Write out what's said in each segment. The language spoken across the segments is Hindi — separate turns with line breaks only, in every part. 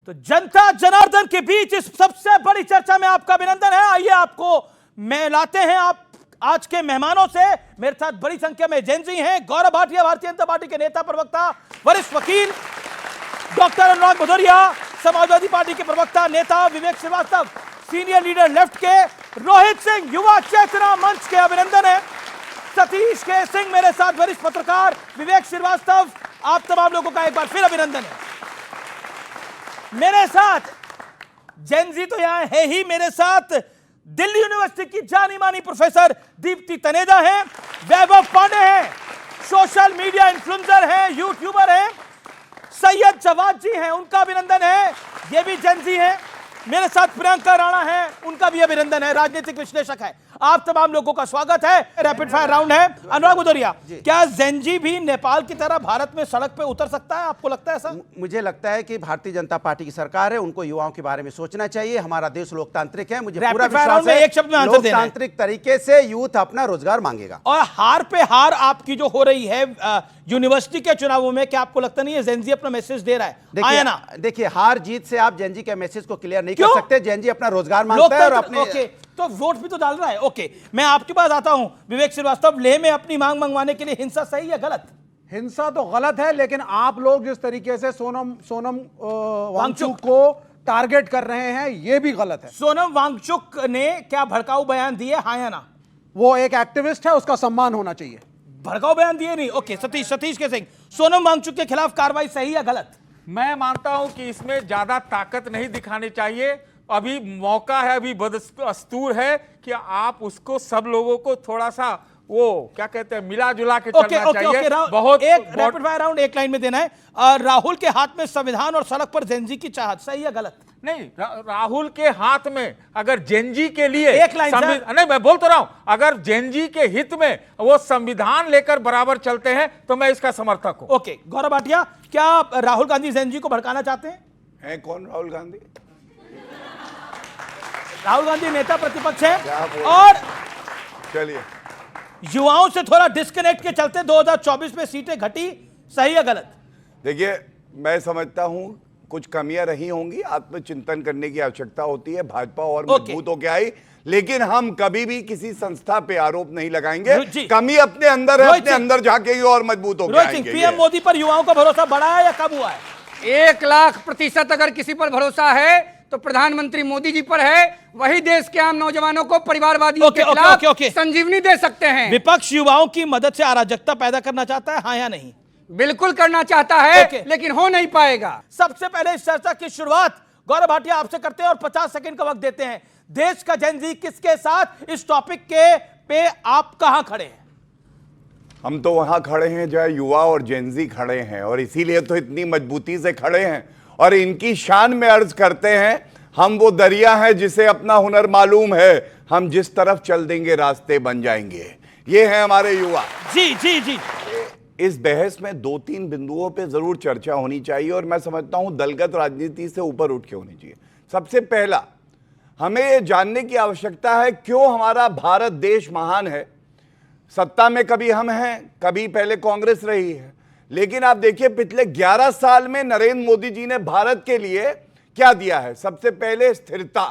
तो जनता जनार्दन के बीच इस सबसे बड़ी चर्चा में आपका अभिनंदन है। आइए आपको मिलाते हैं आप आज के मेहमानों से। मेरे साथ बड़ी संख्या में जेनजी हैं। गौरव भाटिया, भारतीय जनता पार्टी के नेता प्रवक्ता वरिष्ठ वकील, डॉक्टर अनुराग भदौरिया, समाजवादी पार्टी के प्रवक्ता नेता विवेक श्रीवास्तव, सीनियर लीडर लेफ्ट के रोहित सिंह, युवा चेतना मंच के अभिनंदन है, सतीश के सिंह मेरे साथ वरिष्ठ पत्रकार, विवेक श्रीवास्तव, आप तमाम लोगों का एक बार फिर अभिनंदन है। मेरे साथ जेनजी तो यहां है ही, मेरे साथ दिल्ली यूनिवर्सिटी की जानी मानी प्रोफेसर दीप्ति तनेजा हैं, वैभव पांडे हैं, सोशल मीडिया इन्फ्लुएंसर हैं, यूट्यूबर हैं, सैयद जवाद जी हैं, उनका अभिनंदन है, ये भी जेनजी हैं। मेरे साथ प्रियंका राणा है, उनका भी अभिनंदन है, राजनीतिक विश्लेषक है। आप तमाम लोगों का स्वागत है। रैपिड फायर राउंड है। अनुराग भदौरिया, क्या जेनजी भी नेपाल की तरह भारत में सड़क पे उतर सकता है? आपको लगता है ऐसा?
मुझे लगता है कि भारतीय जनता पार्टी की सरकार है, उनको युवाओं के बारे में सोचना चाहिए। हमारा देश लोकतांत्रिक है, मुझे पूरा विश्वास है
एक शब्द में आंसर देना है।
लोकतांत्रिक तरीके से यूथ अपना रोजगार मांगेगा।
और हार पे हार आपकी जो हो रही है यूनिवर्सिटी के चुनावों में, क्या आपको लगता नहीं है जेनजी अपना मैसेज दे रहा है? आया ना?
देखिए, हार जीत से आप जेनजी के मैसेज को क्लियर नहीं कर सकते। जेनजी अपना रोजगार मांगता है और अपने
तो वोट भी तो डाल रहा है। ओके, मैं आपके पास आता हूं विवेक श्रीवास्तव। लेह में अपनी मांग मंगवाने के लिए हिंसा सही या गलत?
हिंसा तो गलत है, लेकिन आप लोग जिस तरीके से सोनम वांगचुक को टारगेट कर रहे हैं, यह भी गलत है।
सोनम वांगचुक ने क्या भड़काऊ बयान दिए, हाँ या ना?
वो एक एक्टिविस्ट है, उसका सम्मान होना चाहिए।
भड़काऊ बयान दिए नहीं। ओके, सतीश के सिंह, सोनम वांगचुक के खिलाफ कार्रवाई सही या गलत?
मैं मानता हूं कि इसमें ज्यादा ताकत नहीं दिखानी चाहिए। अभी मौका है, अभी बदस्तूर है कि आप उसको सब लोगों को थोड़ा सा वो क्या कहते हैं मिला जुला के चलना चाहिए।
बहुत एक रैपिड फायर राउंड एक लाइन में देना है। राहुल के हाथ में संविधान और सड़क पर जेनजी की चाहत, सही या गलत?
नहीं, राहुल के हाथ में अगर जेनजी के लिए
एक लाइन
नहीं, मैं बोल तो रहा हूं, अगर जेनजी के हित में वो संविधान लेकर बराबर चलते हैं तो मैं इसका समर्थक हूं।
ओके, गौरव भाटिया, क्या राहुल गांधी जेनजी को भड़काना चाहते हैं?
है कौन राहुल गांधी?
राहुल गांधी नेता प्रतिपक्ष है और
चलिए,
युवाओं से थोड़ा डिस्कनेक्ट के चलते 2024 में सीटें घटी, सही या गलत?
देखिए, मैं समझता हूं कुछ कमियां रही होंगी, आत्मचिंतन करने की आवश्यकता होती है। भाजपा और मजबूत होकर आई, लेकिन हम कभी भी किसी संस्था पे आरोप नहीं लगाएंगे। कमी अपने अंदर है, अपने अंदर झांकेगी और मजबूत होकर आएंगे।
पीएम मोदी पर युवाओं का भरोसा बढ़ा है या कम हुआ है?
1,00,000% अगर किसी पर भरोसा है तो प्रधानमंत्री मोदी जी पर है। वही देश के आम नौजवानों को परिवारवादियों के खिलाफ संजीवनी दे सकते हैं।
विपक्ष युवाओं की मदद से अराजकता पैदा करना चाहता है, हाँ या नहीं?
बिल्कुल करना चाहता है, लेकिन हो नहीं पाएगा।
सबसे पहले इस चर्चा की शुरुआत गौरव भाटिया आपसे करते हैं और 50 सेकंड का वक्त देते हैं। देश का जेनजी किसके साथ? इस टॉपिक के पे आप कहां खड़े हैं?
हम तो वहां खड़े हैं जहां युवा और जेनजी खड़े हैं, और इसीलिए तो इतनी मजबूती से खड़े हैं और इनकी शान में अर्ज करते हैं, हम वो दरिया हैं जिसे अपना हुनर मालूम है, हम जिस तरफ चल देंगे रास्ते बन जाएंगे। ये है हमारे युवा।
जी जी जी,
इस बहस में 2-3 बिंदुओं पे जरूर चर्चा होनी चाहिए और मैं समझता हूं दलगत राजनीति से ऊपर उठ के होनी चाहिए। सबसे पहला, हमें यह जानने की आवश्यकता है क्यों हमारा भारत देश महान है। सत्ता में कभी हम हैं, कभी पहले कांग्रेस रही है, लेकिन आप देखिए पिछले 11 साल में नरेंद्र मोदी जी ने भारत के लिए क्या दिया है। सबसे पहले स्थिरता,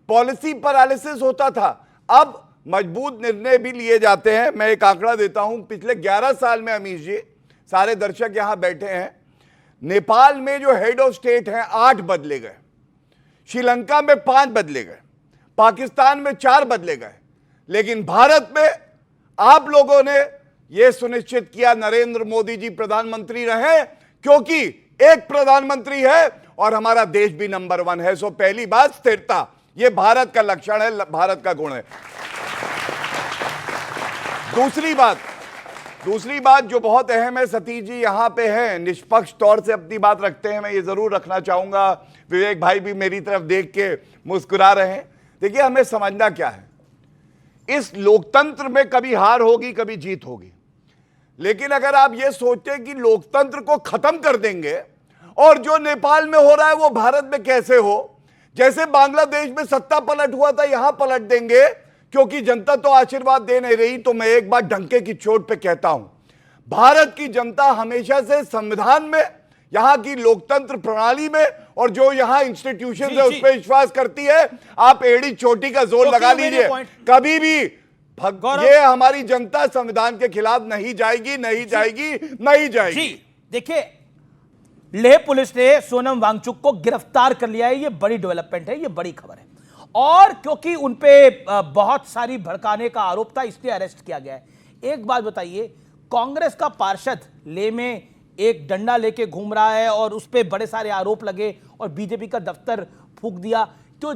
पॉलिसी पैरालिसिस होता था, अब मजबूत निर्णय भी लिए जाते हैं। मैं एक आंकड़ा देता हूं, पिछले 11 साल में अमीश जी, सारे दर्शक यहां बैठे हैं, नेपाल में जो हेड ऑफ स्टेट हैं 8 बदले गए, श्रीलंका में 5 बदले गए, पाकिस्तान में 4 बदले गए, लेकिन भारत में आप लोगों ने यह सुनिश्चित किया नरेंद्र मोदी जी प्रधानमंत्री रहे, क्योंकि एक प्रधानमंत्री है और हमारा देश भी नंबर 1 है। सो पहली बात स्थिरता, यह भारत का लक्षण है, भारत का गुण है। दूसरी बात जो बहुत अहम है, सतीश जी यहां पे हैं, निष्पक्ष तौर से अपनी बात रखते हैं, मैं ये जरूर रखना चाहूंगा। विवेक भाई भी मेरी तरफ देख के मुस्कुरा रहे हैं। देखिए, हमें समझना क्या है, इस लोकतंत्र में कभी हार होगी, कभी जीत होगी, लेकिन अगर आप ये सोचें कि लोकतंत्र को खत्म कर देंगे और जो नेपाल में हो रहा है वो भारत में कैसे हो, जैसे बांग्लादेश में सत्ता पलट हुआ था यहां पलट देंगे, क्योंकि जनता तो आशीर्वाद दे नहीं रही। तो मैं एक बात डंके की चोट पे कहता हूं, भारत की जनता हमेशा से संविधान में यहाँ की लोकतंत्र प्रणाली में और जो यहाँ इंस्टीट्यूशन
जी,
है उस पर विश्वास करती है। आप एड़ी चोटी का जोर लगा लीजिए, कभी भी ये हमारी जनता संविधान के खिलाफ नहीं जाएगी, नहीं जाएगी, नहीं जाएगी।
जी देखिए, लेह पुलिस ने सोनम वांगचुक को गिरफ्तार कर लिया है, ये बड़ी डेवलपमेंट है, ये बड़ी खबर है। और क्योंकि उनपे बहुत सारी भड़काने का आरोप था इसलिए अरेस्ट किया गया है। एक बात बताइए, कांग्रेस का पार्षद लेह में एक डंडा लेके घूम रहा है और उस पर बड़े सारे आरोप लगे और बीजेपी का दफ्तर फूंक दिया, तो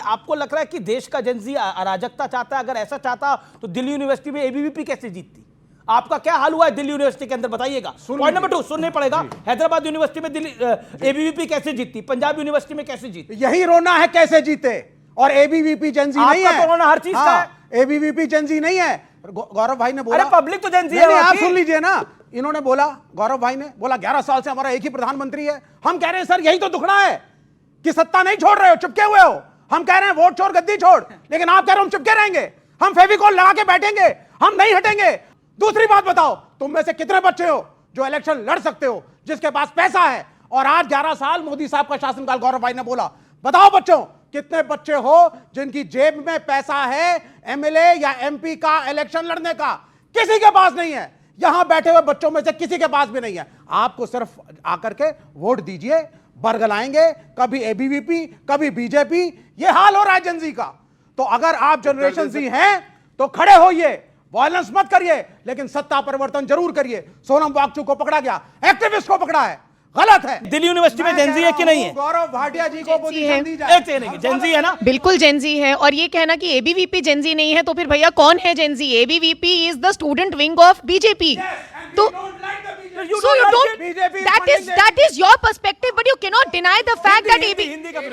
आपको लग रहा है कि देश का जेनजी अराजकता चाहता है? अगर ऐसा चाहता तो दिल्ली यूनिवर्सिटी में एबीवीपी कैसे जीतती? आपका क्या हाल हुआ है दिल्ली यूनिवर्सिटी के अंदर, बताइएगा। पॉइंट नंबर 2 सुनने पड़ेगा। हैदराबाद यूनिवर्सिटी में दिल्ली एबीवीपी कैसे जीतती, पंजाब यूनिवर्सिटी में कैसे जीती?
यही रोना है कैसे जीते। और एबीवीपी जेनजी नहीं है,
आपका रोना हर चीज का है।
एबीवीपी जेनजी नहीं है। गौरव भाई ने बोला,
अरे पब्लिक तो जेनजी है।
आप सुन लीजिए ना, इन्होंने बोला, गौरव भाई ने बोला 11 साल से हमारा एक ही प्रधानमंत्री है। हम कह रहे हैं सर यही तो दुखड़ा है कि सत्ता नहीं छोड़ रहे हो, चिपके हुए हो। हम कह रहे हैं वोट छोड़ गद्दी छोड़, लेकिन आप कह रहे हो हम चिपके रहेंगे, हम फेविकॉल लगा के बैठेंगे, हम नहीं हटेंगे। दूसरी बात बताओ, तुम में से कितने बच्चे हो जो इलेक्शन लड़ सकते हो, जिसके पास पैसा है? और आज 11 साल मोदी साहब का शासनकाल, गौरव भाई ने बोला, बताओ बच्चों कितने बच्चे हो जिनकी जेब में पैसा है एमएलए या एमपी का इलेक्शन लड़ने का? किसी के पास नहीं है। यहां बैठे हुए बच्चों में से किसी के पास भी नहीं है। आपको सिर्फ आकर के वोट दीजिए, बरगलाएंगे, कभी एबीवीपी कभी बीजेपी, ये हाल हो रहा है जनजी का। तो अगर आप जनरेशन जी हैं तो खड़े होइए, वायलेंस मत करिए, लेकिन सत्ता परिवर्तन जरूर करिए। सोनम वांगचुक को पकड़ा गया, एक्टिविस्ट को पकड़ा है, गलत है।
दिल्ली यूनिवर्सिटी में जेनजी है कि नहीं है?
गौरव भाटिया जी को पोजीशन दी जाए।
जेनजी है ना?
बिल्कुल जेनजी है। और ये कहना कि एबीवीपी जेनजी नहीं है, तो फिर भैया कौन है Gen Z? ABVP is the student wing of BJP. तो so you don't, that is your perspective, but you cannot deny the fact that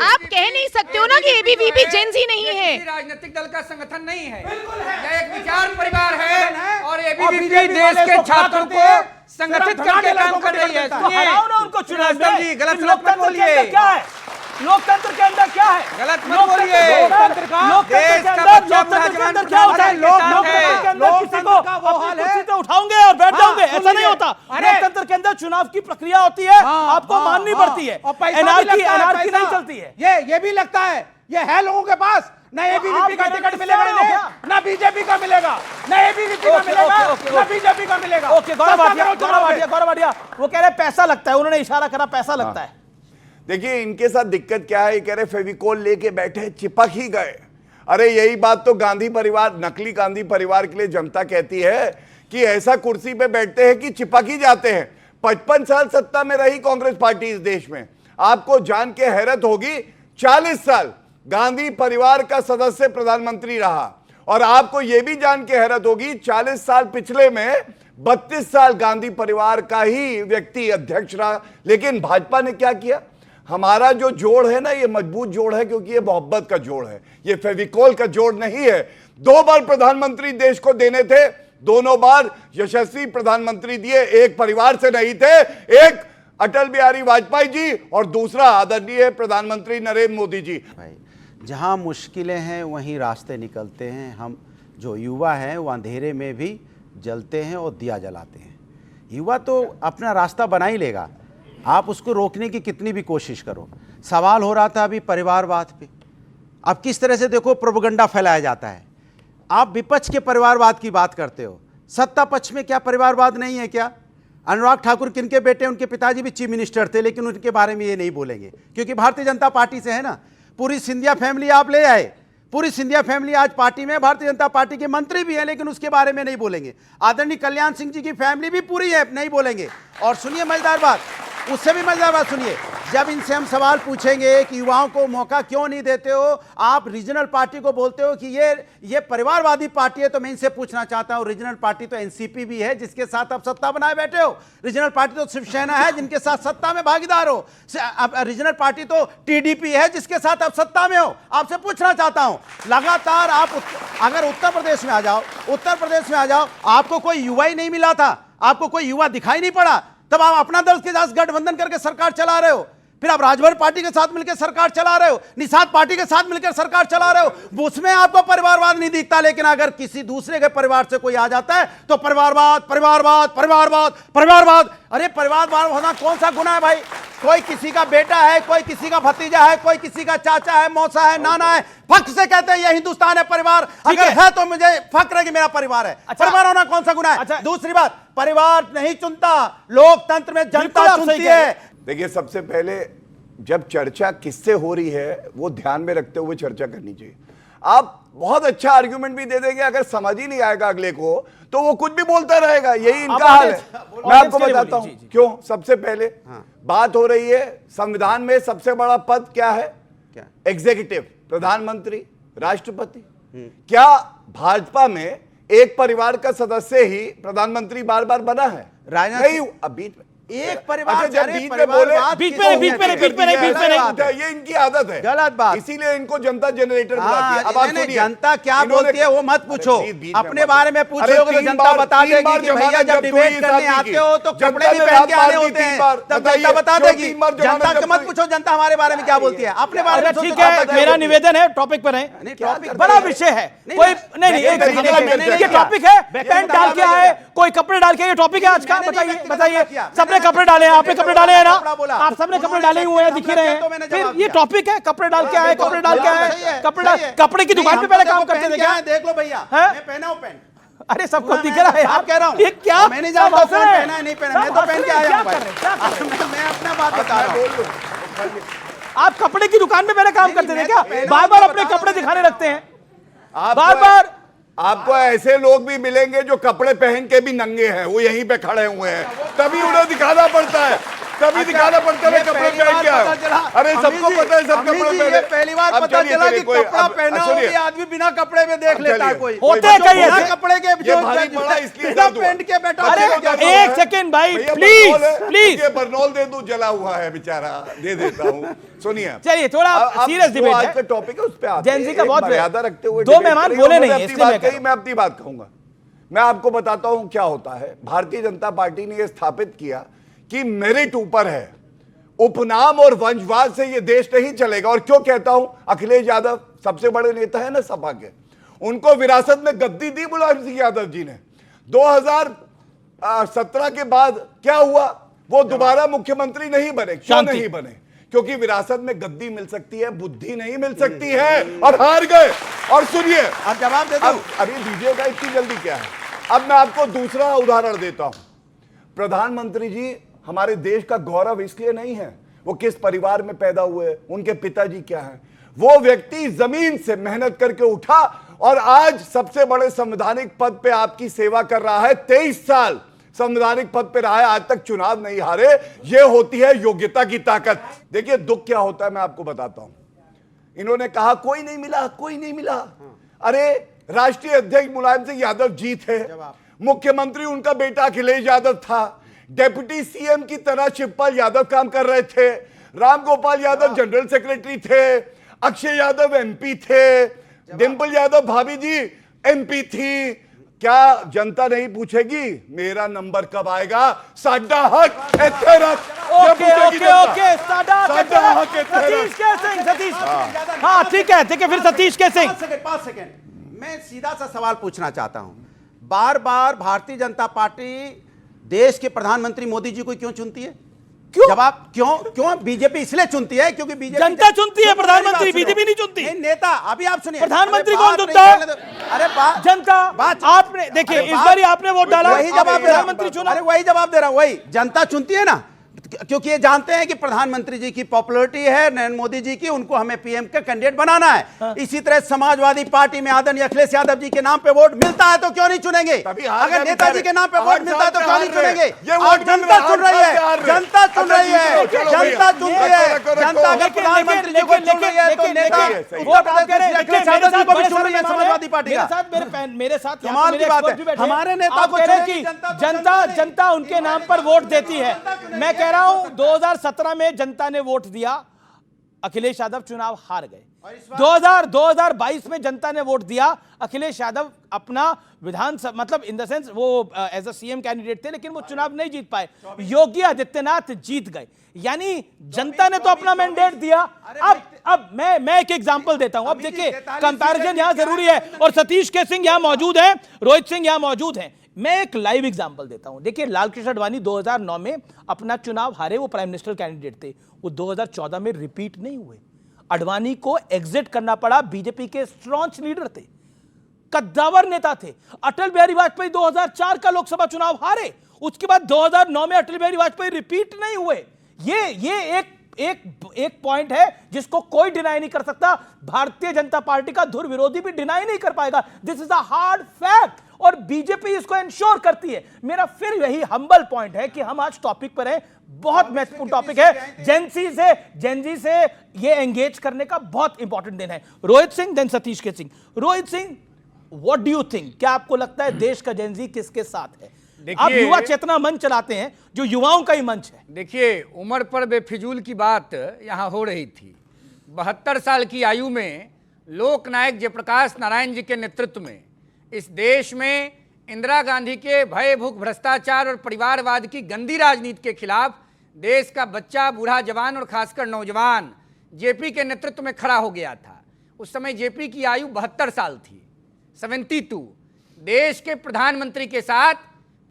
आप कह नहीं सकते हो ना कि एबीवीपी जेनजी नहीं है।
राजनीतिक दल का संगठन नहीं है, यह एक विचार परिवार है और एबीवीपी देश के छात्रों को संगठित करके काम कर रही है।
हराओ ना उनको चुनाव में।
जी गलत मत
लोकतंत्र के
बोलिए।
अंदर क्या है? लोकतंत्र के अंदर क्या है?
गलत मत बोलिए।
लोकतंत्र का लोकतंत्र के अंदर क्या होता है? लोकतंत्र के अंदर किसी को अपनी कुर्सी से उठाओगे और बैठ जाओगे, ऐसा नहीं होता। लोकतंत्र के अंदर चुनाव की प्रक्रिया होती है, आपको माननी पड़ती है। एनआरकी नहीं चलती है।
ये भी लगता है, ये है लोगों के पास, ना एबीवीपी का टिकट मिलेगा इन्हें, ना बीजेपी का मिलेगा, ना एबीवीपी का मिलेगा, ना बीजेपी का मिलेगा।
ओके, गौरव भाटिया वो कह रहे पैसा लगता है, उन्होंने इशारा करा पैसा लगता है।
देखिए इनके साथ दिक्कत क्या है, ये कह रहे फेविकोल लेके बैठे, चिपक ही गए। अरे यही बात तो गांधी परिवार, नकली गांधी परिवार के लिए जनता कहती है कि ऐसा कुर्सी पे बैठते हैं कि चिपक ही जाते हैं। 55 साल सत्ता में रही कांग्रेस पार्टी इस देश में, आपको जान के हैरत होगी 40 साल गांधी परिवार का सदस्य प्रधानमंत्री रहा। और आपको यह भी जान के हैरत होगी 40 साल पिछले में 32 साल गांधी परिवार का ही व्यक्ति अध्यक्ष रहा। लेकिन भाजपा ने क्या किया? हमारा जो जोड़ है ना, ये मजबूत जोड़ है, क्योंकि ये मोहब्बत का जोड़ है, ये फेविकोल का जोड़ नहीं है। 2 बार प्रधानमंत्री देश को देने थे, दोनों बार यशस्वी प्रधानमंत्री दिए, एक परिवार से नहीं थे, एक अटल बिहारी वाजपेयी जी और दूसरा आदरणीय प्रधानमंत्री नरेंद्र मोदी जी।
भाई जहां मुश्किलें हैं वहीं रास्ते निकलते हैं। हम जो युवा हैं वो अंधेरे में भी जलते हैं और दिया जलाते हैं। युवा तो अपना रास्ता बना ही लेगा, आप उसको रोकने की कितनी भी कोशिश करो। सवाल हो रहा था अभी परिवारवाद पे, अब किस तरह से देखो प्रोपेगेंडा फैलाया जाता है। आप विपक्ष के परिवारवाद की बात करते हो, सत्ता पक्ष में क्या परिवारवाद नहीं है क्या? अनुराग ठाकुर किनके बेटे, उनके पिताजी भी चीफ मिनिस्टर थे, लेकिन उनके बारे में ये नहीं बोलेंगे क्योंकि भारतीय जनता पार्टी से है ना। पूरी सिंधिया फैमिली आप ले आए, पूरी सिंधिया फैमिली आज पार्टी में, भारतीय जनता पार्टी के मंत्री भी हैं, लेकिन उसके बारे में नहीं बोलेंगे। आदरणीय कल्याण सिंह जी की फैमिली भी पूरी है, नहीं बोलेंगे। और सुनिए मजेदार बात, उससे भी मजेदार बात सुनिए, जब इनसे हम सवाल पूछेंगे कि युवाओं को मौका क्यों नहीं देते हो, आप रीजनल पार्टी को बोलते हो कि ये परिवारवादी पार्टी है, तो मैं इनसे पूछना चाहता हूं, रीजनल पार्टी तो एनसीपी भी है जिसके साथ आप सत्ता बनाए बैठे हो, रीजनल पार्टी तो शिवसेना है जिनके साथ सत्ता में भागीदार हो, रीजनल पार्टी तो टीडीपी है जिसके साथ आप सत्ता में हो। आपसे पूछना चाहता हूं, लगातार आप अगर उत्तर प्रदेश में आ जाओ, आपको कोई युवा ही नहीं मिला था, आपको कोई युवा दिखाई नहीं पड़ा, तब आप अपना दल के साथ गठबंधन करके सरकार चला रहे हो। फिर आप राजभर पार्टी के साथ मिलकर सरकार चला रहे हो, निषाद पार्टी के साथ मिलकर सरकार चला रहे हो, उसमें आपको परिवारवाद नहीं दिखता। लेकिन अगर किसी दूसरे के परिवार से कोई आ जाता है तो परिवारवाद परिवारवाद परिवारवाद परिवारवाद। अरे परिवारवाद होना कौन सा गुनाह है भाई? कोई किसी का बेटा है, कोई किसी का भतीजा है, कोई किसी का चाचा है, मौसा है, नाना है, फख्र से कहते हैं ये हिंदुस्तान है परिवार। अगर है तो मुझे फख्र है कि मेरा परिवार है। परिवार होना कौन सा गुनाह है? दूसरी बात, परिवार नहीं चुनता, लोकतंत्र में जनता चुनती है।
देखिए, सबसे पहले जब चर्चा किससे हो रही है वो ध्यान में रखते हुए चर्चा करनी चाहिए। आप बहुत अच्छा आर्गुमेंट भी दे देंगे, अगर समझ ही नहीं आएगा अगले को तो वो कुछ भी बोलता रहेगा, यही इनका हाल है। मैं आपको बताता हूं क्यों। सबसे पहले बात हो रही है संविधान में सबसे बड़ा पद क्या है?
क्या?
एग्जीक्यूटिव, प्रधानमंत्री, राष्ट्रपति। क्या भाजपा में एक परिवार का सदस्य ही प्रधानमंत्री बार बार बना है? नहीं, अब बीच में एक परिवार
जब बीच में बोले,
बीच में नहीं,
ये इनकी आदत है,
गलत बात।
इसीलिए इनको जनता जनरेटर बुलाती है। अब आप सुनिए,
जनता क्या बोलती है वो मत पूछो, अपने बारे में पूछोगे तो जनता बता देगी कि भैया जब डिबेट करने आते हो तो कपड़े भी पहन के आने होते हैं, तब जनता बता देगी। जनता को मत पूछो जनता हमारे बारे में क्या बोलती है, अपने बारे में।
ठीक है, मेरा निवेदन है, टॉपिक पर है, बड़ा विषय है। कोई नहीं, ये टॉपिक है, पैंट डाल के आए, कोई कपड़े डाल के, ये टॉपिक है आज का। बताइए बताइए, सबने कपड़े डाले हैं, आपने कपड़े डाले हैं ना? आप सबने कपड़े डाले हुए हैं, दिख ही रहे हैं। फिर ये टॉपिक है, कपड़े डाल के आए, कपड़े डाल के आए, कपड़े की दुकान पे पहले काम करते थे क्या?
देख लो भैया, मैं पहना हूं पैंट।
अरे सबको दिख रहा है,
आप कह रहा हूं
ये क्या?
मैं नहीं जानता कौन पहना है नहीं पहना, मैं तो पहन के आया हूं भाई। मैं अपना बात बता रहा हूं।
आप कपड़े की दुकान में पहले काम करते थे क्या? बार बार अपने कपड़े दिखाने लगते हैं, बार
बार
बार।
आपको ऐसे लोग भी मिलेंगे जो कपड़े पहन के भी नंगे हैं, वो यहीं पे खड़े हुए हैं, तभी उन्हें दिखाना पड़ता है, तभी दिखाना पड़ता है कपड़े पहन के आए। अरे सबको पता है सब कपड़े पहने।
पहली बार पता चला कि कपड़ा पहना हो कि आदमी बिना कपड़े में देख लेता है कोई।
होते हैं कई ऐसे
कपड़े के जो पहन के बैठा।
अरे एक सेकेंड भाई, प्लीज प्लीज।
ये बरनौल दे दूं, जला हुआ है बेचारा, दे देता हूं। सुनिए,
चलिए थोड़ा सीरियस डिबेट
आज
है,
का टॉपिक है, उस पे आते हैं।
जेन ज़ी का बहुत
मर्यादा रखते हुए
दो मेहमान बोले नहीं है, इसलिए
मैं अपनी बात कहूंगा। मैं आपको बताता हूं क्या होता है। भारतीय जनता पार्टी ने यह स्थापित किया कि मेरिट ऊपर है, उपनाम और वंशवाद से यह देश नहीं चलेगा। और क्यों कहता हूं? अखिलेश यादव सबसे बड़े नेता है ना सपा के, उनको विरासत में गद्दी दी मुलायम सिंह यादव जी ने। 2017 के बाद क्या हुआ? वो दोबारा मुख्यमंत्री नहीं बने। क्यों नहीं बने? क्योंकि विरासत में गद्दी मिल सकती है, बुद्धि नहीं मिल सकती है, और हार गए। और सुनिए,
आप जवाब दे दो।
अभी दीजिएगा इतनी जल्दी क्या है? अब मैं आपको दूसरा उदाहरण देता हूं। प्रधानमंत्री जी हमारे देश का गौरव इसलिए नहीं है वो किस परिवार में पैदा हुए, उनके पिताजी क्या हैं। वो व्यक्ति जमीन से मेहनत करके उठा और आज सबसे बड़े संवैधानिक पद पे आपकी सेवा कर रहा है। 23 साल संवैधानिक पद पे रहा है, आज तक चुनाव नहीं हारे। ये होती है योग्यता की ताकत। देखिए दुख क्या होता है मैं आपको बताता हूं। इन्होंने कहा कोई नहीं मिला, कोई नहीं मिला। अरे राष्ट्रीय अध्यक्ष मुलायम सिंह यादव जी थे, मुख्यमंत्री उनका बेटा अखिलेश यादव था, डेप्यूटी सीएम की तरह शिवपाल यादव काम कर रहे थे, रामगोपाल यादव जनरल सेक्रेटरी थे, अक्षय यादव एमपी थे, डिंपल यादव भाभी जी एमपी थी। क्या जनता नहीं पूछेगी मेरा नंबर कब आएगा? साडा हक है तेरा।
ओके सतीश के सिंह, सतीश, हाँ ठीक है फिर सतीश के सिंह।
5 सेकंड मैं सीधा सा सवाल पूछना चाहता हूं। बार बार भारतीय जनता पार्टी देश के प्रधानमंत्री मोदी जी को क्यों चुनती है?
क्यों?
जवाब क्यों बीजेपी इसलिए चुनती है क्योंकि बीजेपी
जनता चुनती है, प्रधानमंत्री बीजेपी नहीं चुनती।
नेता अभी आप सुनिए,
प्रधानमंत्री कौन चुनता है?
अरे
जनता। आपने देखिए इस बार आपने वोट डाला,
वही जवाब
प्रधानमंत्री चुना।
अरे वही जवाब दे रहा हूं, वही जनता चुनती है ना, क्योंकि ये जानते हैं कि प्रधानमंत्री जी की पॉपुलैरिटी है, नरेंद्र मोदी जी की, उनको हमें पीएम का कैंडिडेट बनाना है। हाँ। इसी तरह समाजवादी पार्टी में आदरणीय अखिलेश यादव जी के नाम पे वोट मिलता है तो क्यों नहीं चुनेंगे? अगर नेताजी के नाम पे वोट मिलता है तो क्यों नहीं चुनेंगे? और जनता चुन रही है, जनता चुन रही है, जनता चुन रही है। जनता अगर प्रधानमंत्री जी को चुन रही है तो नेता वोट अखिलेश यादव जी को भी चुन रही है समाजवादी पार्टी का।
मेरे साथ
कमाल की बात है, हमारे नेता को
जनता उनके नाम पर वोट देती है। मैं कह रहा हूं 2017 में जनता ने वोट दिया, अखिलेश यादव चुनाव हार गए। 2022 में जनता ने वोट दिया, अखिलेश यादव अपना विधानसभा मतलब इन द सेंस वो एज अ सीएम कैंडिडेट थे, लेकिन वो चुनाव नहीं जीत पाए। योगी आदित्यनाथ जीत गए, यानी जनता ने तो अपना मैंडेट दिया। अब मैं एक एग्जांपल देता हूं। अब देखिए कंपैरिजन यहां जरूरी है, और सतीश के सिंह यहां मौजूद हैं, रोहित सिंह यहां मौजूद हैं। मैं एक लाइव एग्जांपल देता हूं। देखिए लालकृष्ण आडवाणी 2009 में अपना चुनाव हारे, वो प्राइम मिनिस्टर कैंडिडेट थे। वो 2014 में रिपीट नहीं हुए। आडवाणी को एग्जिट करना पड़ा, बीजेपी के स्ट्रॉन्ग लीडर थे, कद्दावर नेता थे। अटल बिहारी वाजपेयी 2004 का लोकसभा चुनाव हारे, उसके बाद 2009 में अटल बिहारी वाजपेयी रिपीट नहीं हुए। ये एक पॉइंट है जिसको कोई डिनाई नहीं कर सकता। भारतीय जनता पार्टी का धुर विरोधी भी डिनाई नहीं कर पाएगा। This is a hard fact, और बीजेपी इसको इंश्योर करती है। मेरा फिर यही हम्बल पॉइंट है कि हम आज टॉपिक पर हैं, बहुत महत्वपूर्ण टॉपिक है। जेनजी से ये एंगेज करने का बहुत इंपॉर्टेंट दिन है। रोहित सिंह देन सतीश के Singh. Rohit Singh, what do you think, क्या आपको लगता है देश का जेनजी किसके साथ है? आप युवा चेतना मंच चलाते हैं, जो युवाओं का ही मंच है।
देखिए, उम्र पर बेफिजूल की बात यहां हो रही थी। 72 साल की आयु में लोकनायक जयप्रकाश नारायण जी के नेतृत्व में इस देश में इंदिरा गांधी के भय भूख भ्रष्टाचार और परिवारवाद की गंदी राजनीति के खिलाफ देश का बच्चा, बूढ़ा, जवान और खासकर नौजवान जेपी के नेतृत्व में खड़ा हो गया था। उस समय जेपी की आयु 72 साल थी, 72। देश के प्रधानमंत्री के साथ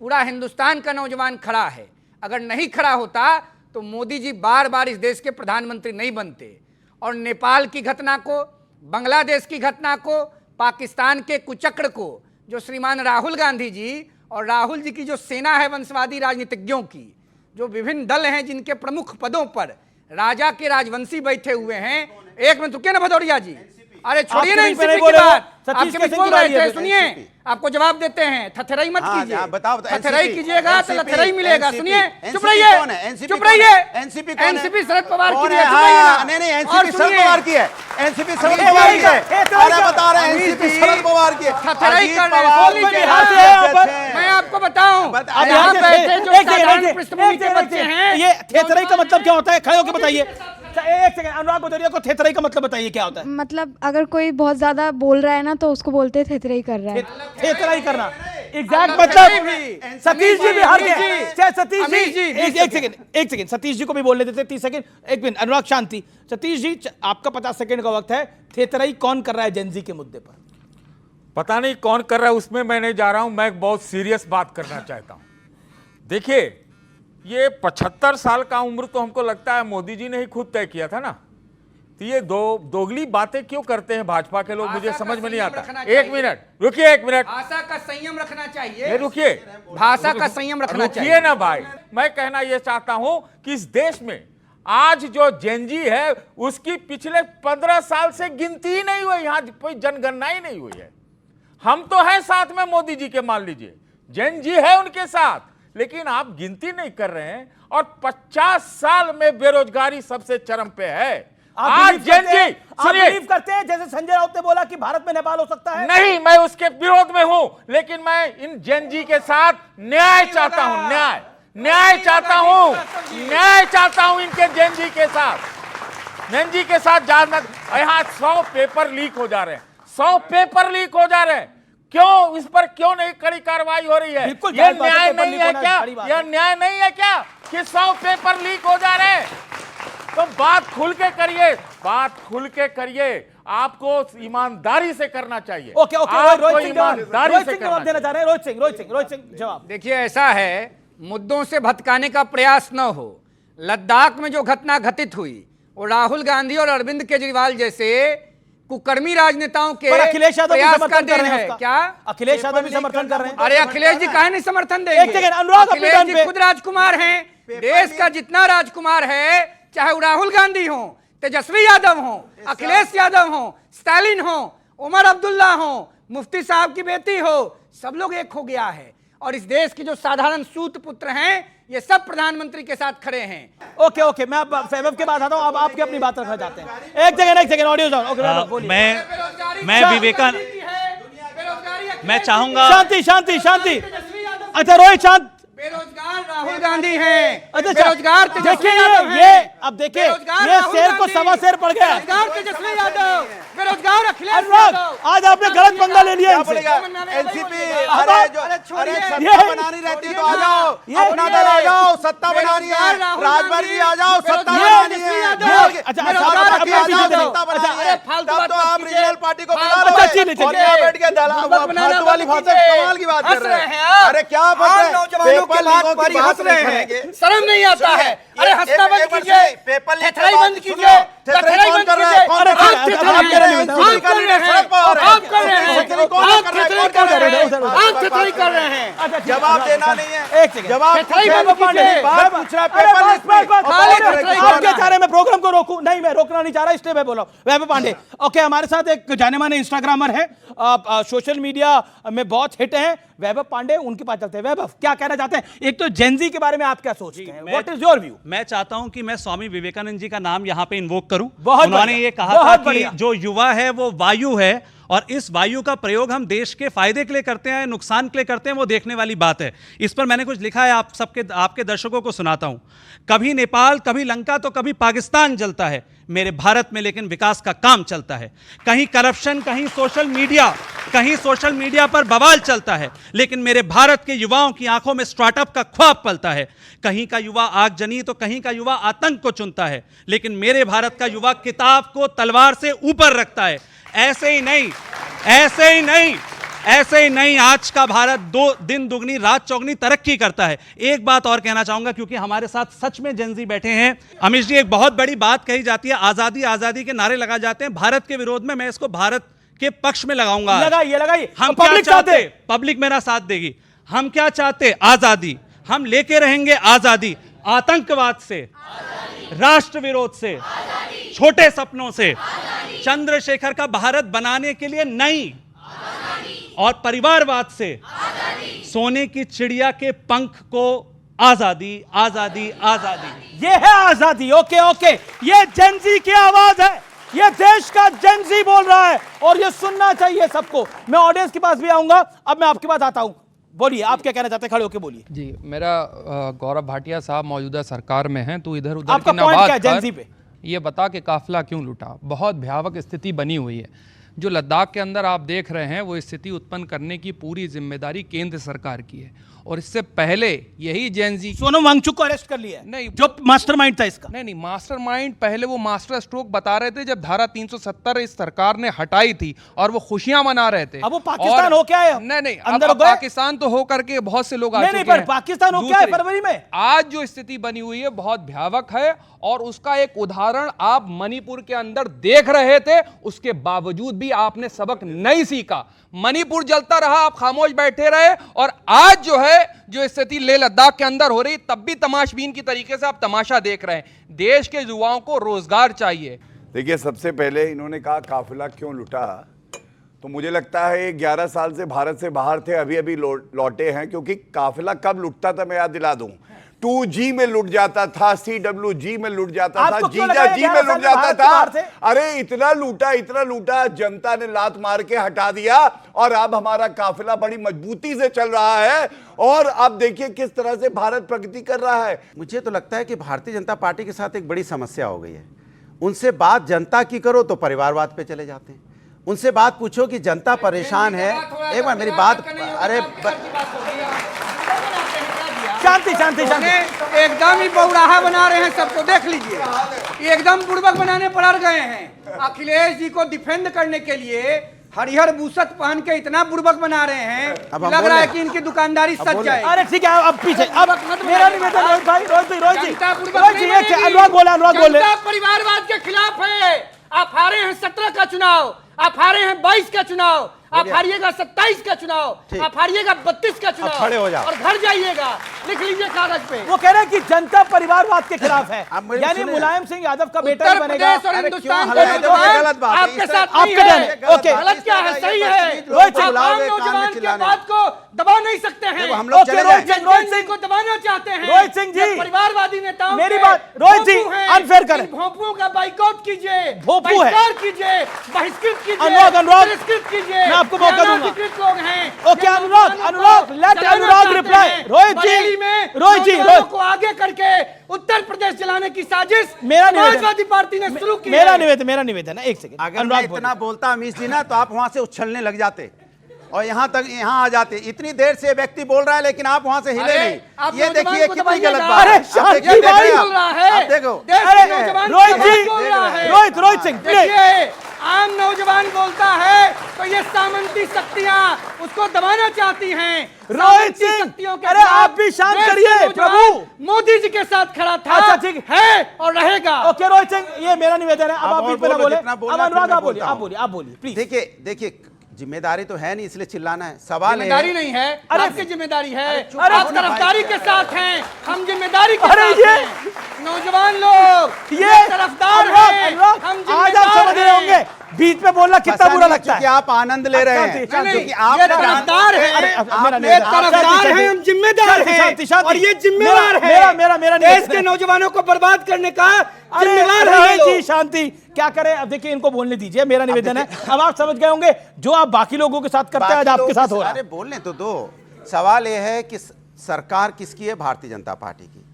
पूरा हिंदुस्तान का नौजवान खड़ा है। अगर नहीं खड़ा होता तो मोदी जी बार बार इस देश के प्रधानमंत्री नहीं बनते। और नेपाल की घटना को, बांग्लादेश की घटना को, पाकिस्तान के कुचक्र को, जो श्रीमान राहुल गांधी जी और राहुल जी की जो सेना है वंशवादी राजनीतिज्ञों की, जो विभिन्न दल हैं जिनके प्रमुख पदों पर राजा के राजवंशी बैठे हुए हैं। एक मिनट रुकिए ना भदौरिया जी, अरे छोड़िए ना एनसीपी की बात, आपके बीच बोल रहे थे, सुनिए आपको जवाब देते हैं। थथराई मत कीजिए, थथराई कीजिएगा तो लथराई मिलेगा। सुनिए, चुप रहिए, चुप रहिए। एनसीपी शरद पवार की है।
नहीं, एनसीपी शरद पवार की है, एनसीपी शरद पवार की है। अरे बता रहे हैं एनसीपी शरद पवार की है।
थथराई कर रहे हैं। मैं आपको बताऊं, यहाँ बैठे जो साधारण पृष्ठभूमि के बच्चे हैं,
ये थेथराई का मतलब क्या होता है? खड़े होकर बताइए। एक सेकंड, अनुराग भदौरिया को थेथराई का मतलब बताइए क्या होता है?
मतलब अगर कोई बहुत ज्यादा बोल रहा है ना तो उसको बोलते हैं थेथराई कर रहा है।
थेथराई करना एग्जैक्ट मतलब। सतीश जी भी हार गए। सतीश जी एक सेकंड, सतीश जी को भी बोलने देते 30 सेकंड। एक मिनट, अनुराग शांति। सतीश जी, आपका 50 सेकंड का वक्त है। थेथराई कौन कर रहा है जेनजी के मुद्दे पर?
पता नहीं कौन कर रहा है, उसमें मैं नहीं जा रहा हूं। मैं एक बहुत सीरियस बात करना चाहता हूं। देखिए, ये 75 साल का उम्र तो हमको लगता है मोदी जी ने ही खुद तय किया था ना। तो ये दोगली बातें क्यों करते हैं भाजपा के लोग, मुझे समझ में नहीं आता। एक मिनट रुकिए, एक मिनट।
भाषा का संयम रखना चाहिए।
रुकिए,
भाषा का संयम रखना चाहिए।
रुकिए ना भाई, मैं कहना यह चाहता हूं कि इस देश में आज जो जेनजी है उसकी पिछले 15 साल से गिनती ही नहीं हुई, यहां कोई जनगणना ही नहीं हुई है। हम तो हैं साथ में मोदी जी के, मान लीजिए जेनजी है उनके साथ, लेकिन आप गिनती नहीं कर रहे हैं। और 50 साल में बेरोजगारी सबसे चरम पे है। आज जेनजी
बिलीव करते हैं, जैसे संजय राउत ने बोला कि भारत में नेपाल हो सकता है?
नहीं, मैं उसके विरोध में हूं, लेकिन मैं इन जेनजी के साथ न्याय चाहता हूं। न्याय चाहता हूं इनके जेनजी के साथ जानना। यहाँ 100 पेपर लीक हो जा रहे हैं, 100 पेपर लीक हो जा रहे हैं। क्यों इस पर क्यों नहीं कड़ी कार्रवाई हो रही है? यह न्याय नहीं है क्या? यह न्याय नहीं है क्या कि 100 पेपर लीक हो जा रहे हैं? तो बात खुल के करिए, बात खुल के करिए। आपको ईमानदारी से करना चाहिए।
ओके, रोहित सिंह जवाब देना चाह रहे हैं। रोहित सिंह जवाब।
देखिए, ऐसा है, मुद्दों से भटकाने का प्रयास न हो। लद्दाख में जो घटना घटित हुई वो राहुल गांधी और अरविंद केजरीवाल जैसे कुकर्मी राजनेताओं के
अखिलेश यादव
प्रयास का
समर्थन कर
देन
रहे
है।
हैं।
क्या
अखिलेश यादव भी समर्थन कर रहे हैं?
अरे अखिलेश जी काहे नहीं समर्थन देंगे?
एक सेकंड, अनुराग अपने
अखिलेश
टर्न
जी
पे।
खुद राजकुमार हैं। देश का जितना राजकुमार है, चाहे वो राहुल गांधी हो, तेजस्वी यादव हो, अखिलेश यादव हो, स्टालिन हो, उमर अब्दुल्ला हो, मुफ्ती साहब की बेटी हो, सब लोग एक हो गया है। और इस देश के जो साधारण सूत पुत्र हैं, ये सब प्रधानमंत्री के साथ खड़े हैं।
ओके, मैं अब फैबब के बाद आता हूं। अब आपकी अपनी बात रखना चाहते हैं। एक सेकंड ऑडियो जाओ। ओके,
मैं विवेकानंद, मैं चाहूंगा
शांति। अच्छा रोहित शांत।
बेरोजगार राहुल गांधी हैं,
अच्छा,
बेरोजगार तेजस्वी
देखिए
यादव हैं।
ये अब देखिए
बेरोजगार
ये
राहुल
शेर को
गांधी,
सवा शेर पड़ गया।
बेरोजगार तेजस्वी यादव, बेरोजगार अखिलेश
अनुराग,
यादव।
आज आपने गलत पंगा ले लिया इनसे।
एनसीपी
अरे
अरे
ये-
सत्ता बनानी रहती है तो आ जाओ, अपना दल आ जाओ, सत्ता बनानी है, राजभर जी आ जाओ, सत्ता बनानी है,
अच्छा,
बाकी आ जाओ,
अच्छा,
सत्ता बनानी है,
फालतू
तब
बात
तो
मत
आप
कीजिए।
रीजनल पार्टी को बुला
अच्छा, चलिए,
लो
चलिए।
और यहाँ बैठ के फालतू वाली भाषा कमाल की बात कर रहे हैं। अरे क्या बात है, पेपर लीगों की बात नहीं करेंगे।
शर्म नहीं आता है? अरे हंसना बंद कीजिए,
पेपर लीक
थेथराई बंद कीजिए,
थेथराई
थेथराई
कौन
बंद
कर रहा है?
कीजिए।
कौन
अरे
कर रहा है?
आप
आप
थेथराई
कर रहे हैं,
आप
आप कर रहे हैं,
आप कर रहे हैं,
थेथराई कौन
आप
कर रहा है?
थेथराई
कौन कर रहे हैं?
आप थेथराई कर रहे हैं।
जवाब देना नहीं है,
एक सेकंड।
जवाब
थेथराई
पूछे,
बंद कीजिए।
बात पूछ रहा है,
अरे
पेपर
बस,
लीक
बस, बस,
और
खाली
बात
थेथराई
करें।
आप क्या चाह रहे हैं? मैं प्रोग्राम को रोकूं? नहीं, मैं रोकना नहीं चाह रहा, इसलिए मैं बोला वैभव पांडे। ओके, हमारे साथ एक जाने माने इंस्टाग्रामर है, सोशल मीडिया में बहुत हिट हैं, वैभव पांडे, उनके पास चलते हैं। वैभव, क्या कहना चाहते हैं? एक तो जेनजी के बारे में आप क्या सोचते हैं? What is your view?
मैं चाहता हूं कि मैं स्वामी विवेकानंद जी का नाम यहां पे इन्वोक करूं।
बहुत
उन्होंने
बढ़िया,
ये कहा
बहुत
था कि
बढ़िया।
जो युवा है वो वायु है, और इस वायु का प्रयोग हम देश के फायदे के लिए करते हैं, नुकसान के लिए करते हैं, वो देखने वाली बात है। इस पर मैंने कुछ लिखा है, आप सबके आपके दर्शकों को सुनाता हूं। कभी नेपाल, कभी लंका, तो कभी पाकिस्तान जलता है, मेरे भारत में लेकिन विकास का काम चलता है। कहीं करप्शन, कहीं सोशल मीडिया पर बवाल चलता है, लेकिन मेरे भारत के युवाओं की आंखों में स्टार्टअप का ख्वाब पलता है। कहीं का युवा आगजनी तो कहीं का युवा आतंक को चुनता है, लेकिन मेरे भारत का युवा किताब को तलवार से ऊपर रखता है। ऐसे ही नहीं, आज का भारत दिन दुगनी रात चौगनी तरक्की करता है। एक बात और कहना चाहूंगा, क्योंकि हमारे साथ सच में जेनजी बैठे हैं। अमित जी, एक बहुत बड़ी बात कही जाती है, आजादी आजादी के नारे लगाए जाते हैं भारत के विरोध में। मैं इसको भारत के पक्ष में लगाऊंगा।
लगाइए।
हम
पब्लिक
क्या चाहते?
चाहते,
पब्लिक मेरा साथ देगी। हम क्या चाहते? आजादी। हम लेके रहेंगे आजादी, आतंकवाद से, राष्ट्र विरोध से, छोटे सपनों से, चंद्रशेखर का भारत बनाने के लिए नहीं, और परिवारवाद से, सोने की चिड़िया के पंख को आजादी, आजादी, आजादी।
ये है आजादी। ओके, ये जेनजी की आवाज है, ये देश का जेनजी बोल रहा है, और ये सुनना चाहिए सबको। मैं ऑडियंस के पास भी आऊंगा, अब मैं आपके पास आता हूं। बोलिए, आप क्या कहना चाहते हैं? खड़े होके बोलिए
जी। मेरा गौरव भाटिया साहब मौजूदा सरकार में हैं, तो इधर उधर
आपका
की
पॉइंट
नबात
क्या है जेनजी
पर
पे?
ये बता के काफिला क्यों लूटा। बहुत भयावह स्थिति बनी हुई है। जो लद्दाख के अंदर आप देख रहे हैं, वो स्थिति उत्पन्न करने की पूरी जिम्मेदारी केंद्र सरकार की है, और इससे पहले यही जेनजी
सोनम वांगचुक को अरेस्ट कर लिया है,
नहीं,
जो मास्टरमाइंड था इसका।
नहीं, मास्टरमाइंड पहले वो मास्टर स्ट्रोक बता रहे थे जब धारा 370 इस सरकार ने हटाई थी, और वो खुशियां मना रहे थे।
अब वो पाकिस्तान हो क्या है?
नहीं,
अंदर
अब
हो गए?
पाकिस्तान तो हो करके बहुत से लोग आ
नहीं,
चुके
पर
हैं।
पाकिस्तान हो क्या है फरवरी में?
आज जो स्थिति बनी हुई है बहुत भयावक है, और उसका एक उदाहरण आप मणिपुर के अंदर देख रहे थे। उसके बावजूद भी आपने सबक नहीं सीखा। मणिपुर जलता रहा, आप खामोश बैठे रहे, और आज जो स्थिति लेह लद्दाख के अंदर हो रही, तब भी तमाशबीन की तरीके से आप तमाशा देख रहे हैं। देश के युवाओं को रोजगार चाहिए।
देखिए, सबसे पहले इन्होंने कहा काफिला क्यों लुटा, तो मुझे लगता है ये 11 साल से भारत से बाहर थे, अभी लौटे हैं। क्योंकि काफिला कब लुटता था मैं याद दिला दूं, 2G में लुट जाता था, CWG में लुट जाता था, जीजा जी में लुट जाता था। अरे इतना लूटा, जनता ने लात मार के हटा दिया, और अब हमारा काफिला बड़ी मजबूती से चल रहा है। और अब देखिए किस तरह से भारत प्रगति कर रहा है।
मुझे तो लगता है कि भारतीय जनता पार्टी के साथ एक बड़ी समस्या हो गई है। उनसे बात जनता की करो तो परिवारवाद पे चले जाते हैं। उनसे बात पूछो कि जनता परेशान है, एक बार मेरी बात, अरे
शांति।
एकदम ही बौराहा बना रहे हैं सबको, देख लीजिए, एकदम बुड़बक बनाने पर अड़ गए हैं। अखिलेश जी को डिफेंड करने के लिए हरिहर बूसत पहन के इतना बुड़बक बना रहे हैं, लग रहा है कि इनकी दुकानदारी सच जाए।
अरे ठीक है, अब पीछे, अब मेरा निवेदन, रोहित भाई, अनुराग बोले।
परिवारवाद के खिलाफ है। आप हारे हैं 17 का चुनाव, आप हारे हैं 22 का चुनाव, आप हारिएगा 27 का चुनाव, आप हारिएगा 32 का चुनाव,
खड़े हो जाओ
और घर जाइएगा। लिख लीजिए कागज पे।
वो कह रहे हैं कि जनता परिवारवाद के खिलाफ है,
यानी
यानी मुलायम सिंह यादव का बेटा ही
उत्तर
बनेगा।
प्रदेश और हिंदुस्तान
क्यों
के
हल्ला?
नौजवान
गलत बात है।
आपके साथ
आपके
नहीं
जाने,
है।
ओके।
गलत क्या है, सही है।
रोहित
आप
बुलाओगे,
आम
कान में
नौजवान के
चिल्लाने।
बात को दबा नहीं सकते हैं।
देखो, हम लोग चले
रोहित
जाएं।
सिंह, रोहित सिंह
को दबाना चाहते हैं।
रोहित सिंह जी,
ये परिवारवादी नेताओं
मेरी
के
बात, रोहित जी,
भोंपू हैं।
unfair करें।
इन भोंपुओं का बाइकआउट कीजिए,
भोंपू है।
बहिष्कार कीजिए, बहिष्कृत कीजिए,
अनुराग,
तिरस्कृत कीजिए।
मैं आपको मौका दूंगा।
अनाधिकृत लोग हैं।
ओके,
ये
अनुराग,
मुसलमानों को
let
जलाना
अनुराग
चाहते
reply।
हैं।
रोहित जी,
बरेली में
रोहित जी,
नौजवानों
रोहित।
को आगे करके उत्तर प्रदेश चलाने की साजिश
मेरा निवेदन-
समाजवादी पार्टी ने शुरू की
मेरा
है।
निवेदन है, एक सेकंड।
अगर मैं
अनुराग
इतना बोलता अमीश जी ना, तो आप वहां से उछलने लग जाते और यहाँ आ जाते। इतनी देर से व्यक्ति बोल रहा है, लेकिन आप वहां से हिले
अरे,
नहीं।
आप
ये
नौजवान
देखिए
को
कितनी
दबाइएगा।
गलत बात है।
अरे,
आप
शांति
देखिए,
भाई
देखिए
बोल रहा है।
आप देखो।
देश के
अरे,
नौजवान
रोहित
समाज
जी,
बोल रहा है।
रोहित सिंह, प्लीज।
देखिए, आम नौजवान बोलता है तो ये सामंती शक्तियां उसको दबाना चाहती हैं।
रोहित
सामंती
सिंह,
शक्तियों के
अरे
खिलाफ
आप भी शांत
देश के
करिए,
नौजवान
प्रभु।
मोदी जी के साथ खड़ा था,
अच्छा, ठीक
है और रहेगा।
ओके रोहित सिंह, ये मेरा निवेदन है। अब
आप
आप
और
बीच में ना
बोलो,
बोले।
जितना बोलना
अब
है,
अनुराग
फिर मैं
आप बोलिए,
बोलता
आप
हूं।
बोलिए, आप बोलिए, प्लीज।
देखिए जिम्मेदारी तो है नहीं, इसलिए चिल्लाना है। सवाल
जिम्मेदारी
है,
नहीं है,
अरे,
आपकी जिम्मेदारी है।
चुप
आप
रहो ना
तरफदारी
भाई।
के साथ हैं, हम जिम्मेदारी के
अरे,
साथ
ये-
हैं। नौजवान लोग
ये
तरफदार
अनुराग,
हैं,
अनुराग,
हम
आज आप
जिम्मेदार
समझ रहे
हैं।
होंगे बीच में बोलना कितना
पता
बुरा
नहीं,
लगता
क्योंकि
है।
आप आनंद ले रहे
शांति,
हैं।
शांति।
क्योंकि
ये
आप
तरफदार हैं,
अरे,
आप
मेरा
ये
निवेदन, आप
तरफदार
शांति,
हैं, हम जिम्मेदार
शांति,
हैं
शांति, शांति।
और ये जिम्मेदार
मेरा-
है
मेरा
देश
निवेदन
के
है।
नौजवानों को बर्बाद करने का
अरे
जिम्मेदार है ये
रोहित जी,
लोग।
शांति। क्या करें, अब देखिए इनको बोलने दीजिए। मेरा निवेदन है, अब आप समझ गए होंगे जो आप बाकी लोगों के साथ करते हैं, आज
बाकी
आपके
लोग
साथ हो रहा है।
अरे बोलने तो दो। सवाल यह है कि सरकार किसकी है? भारतीय जनता पार्टी की।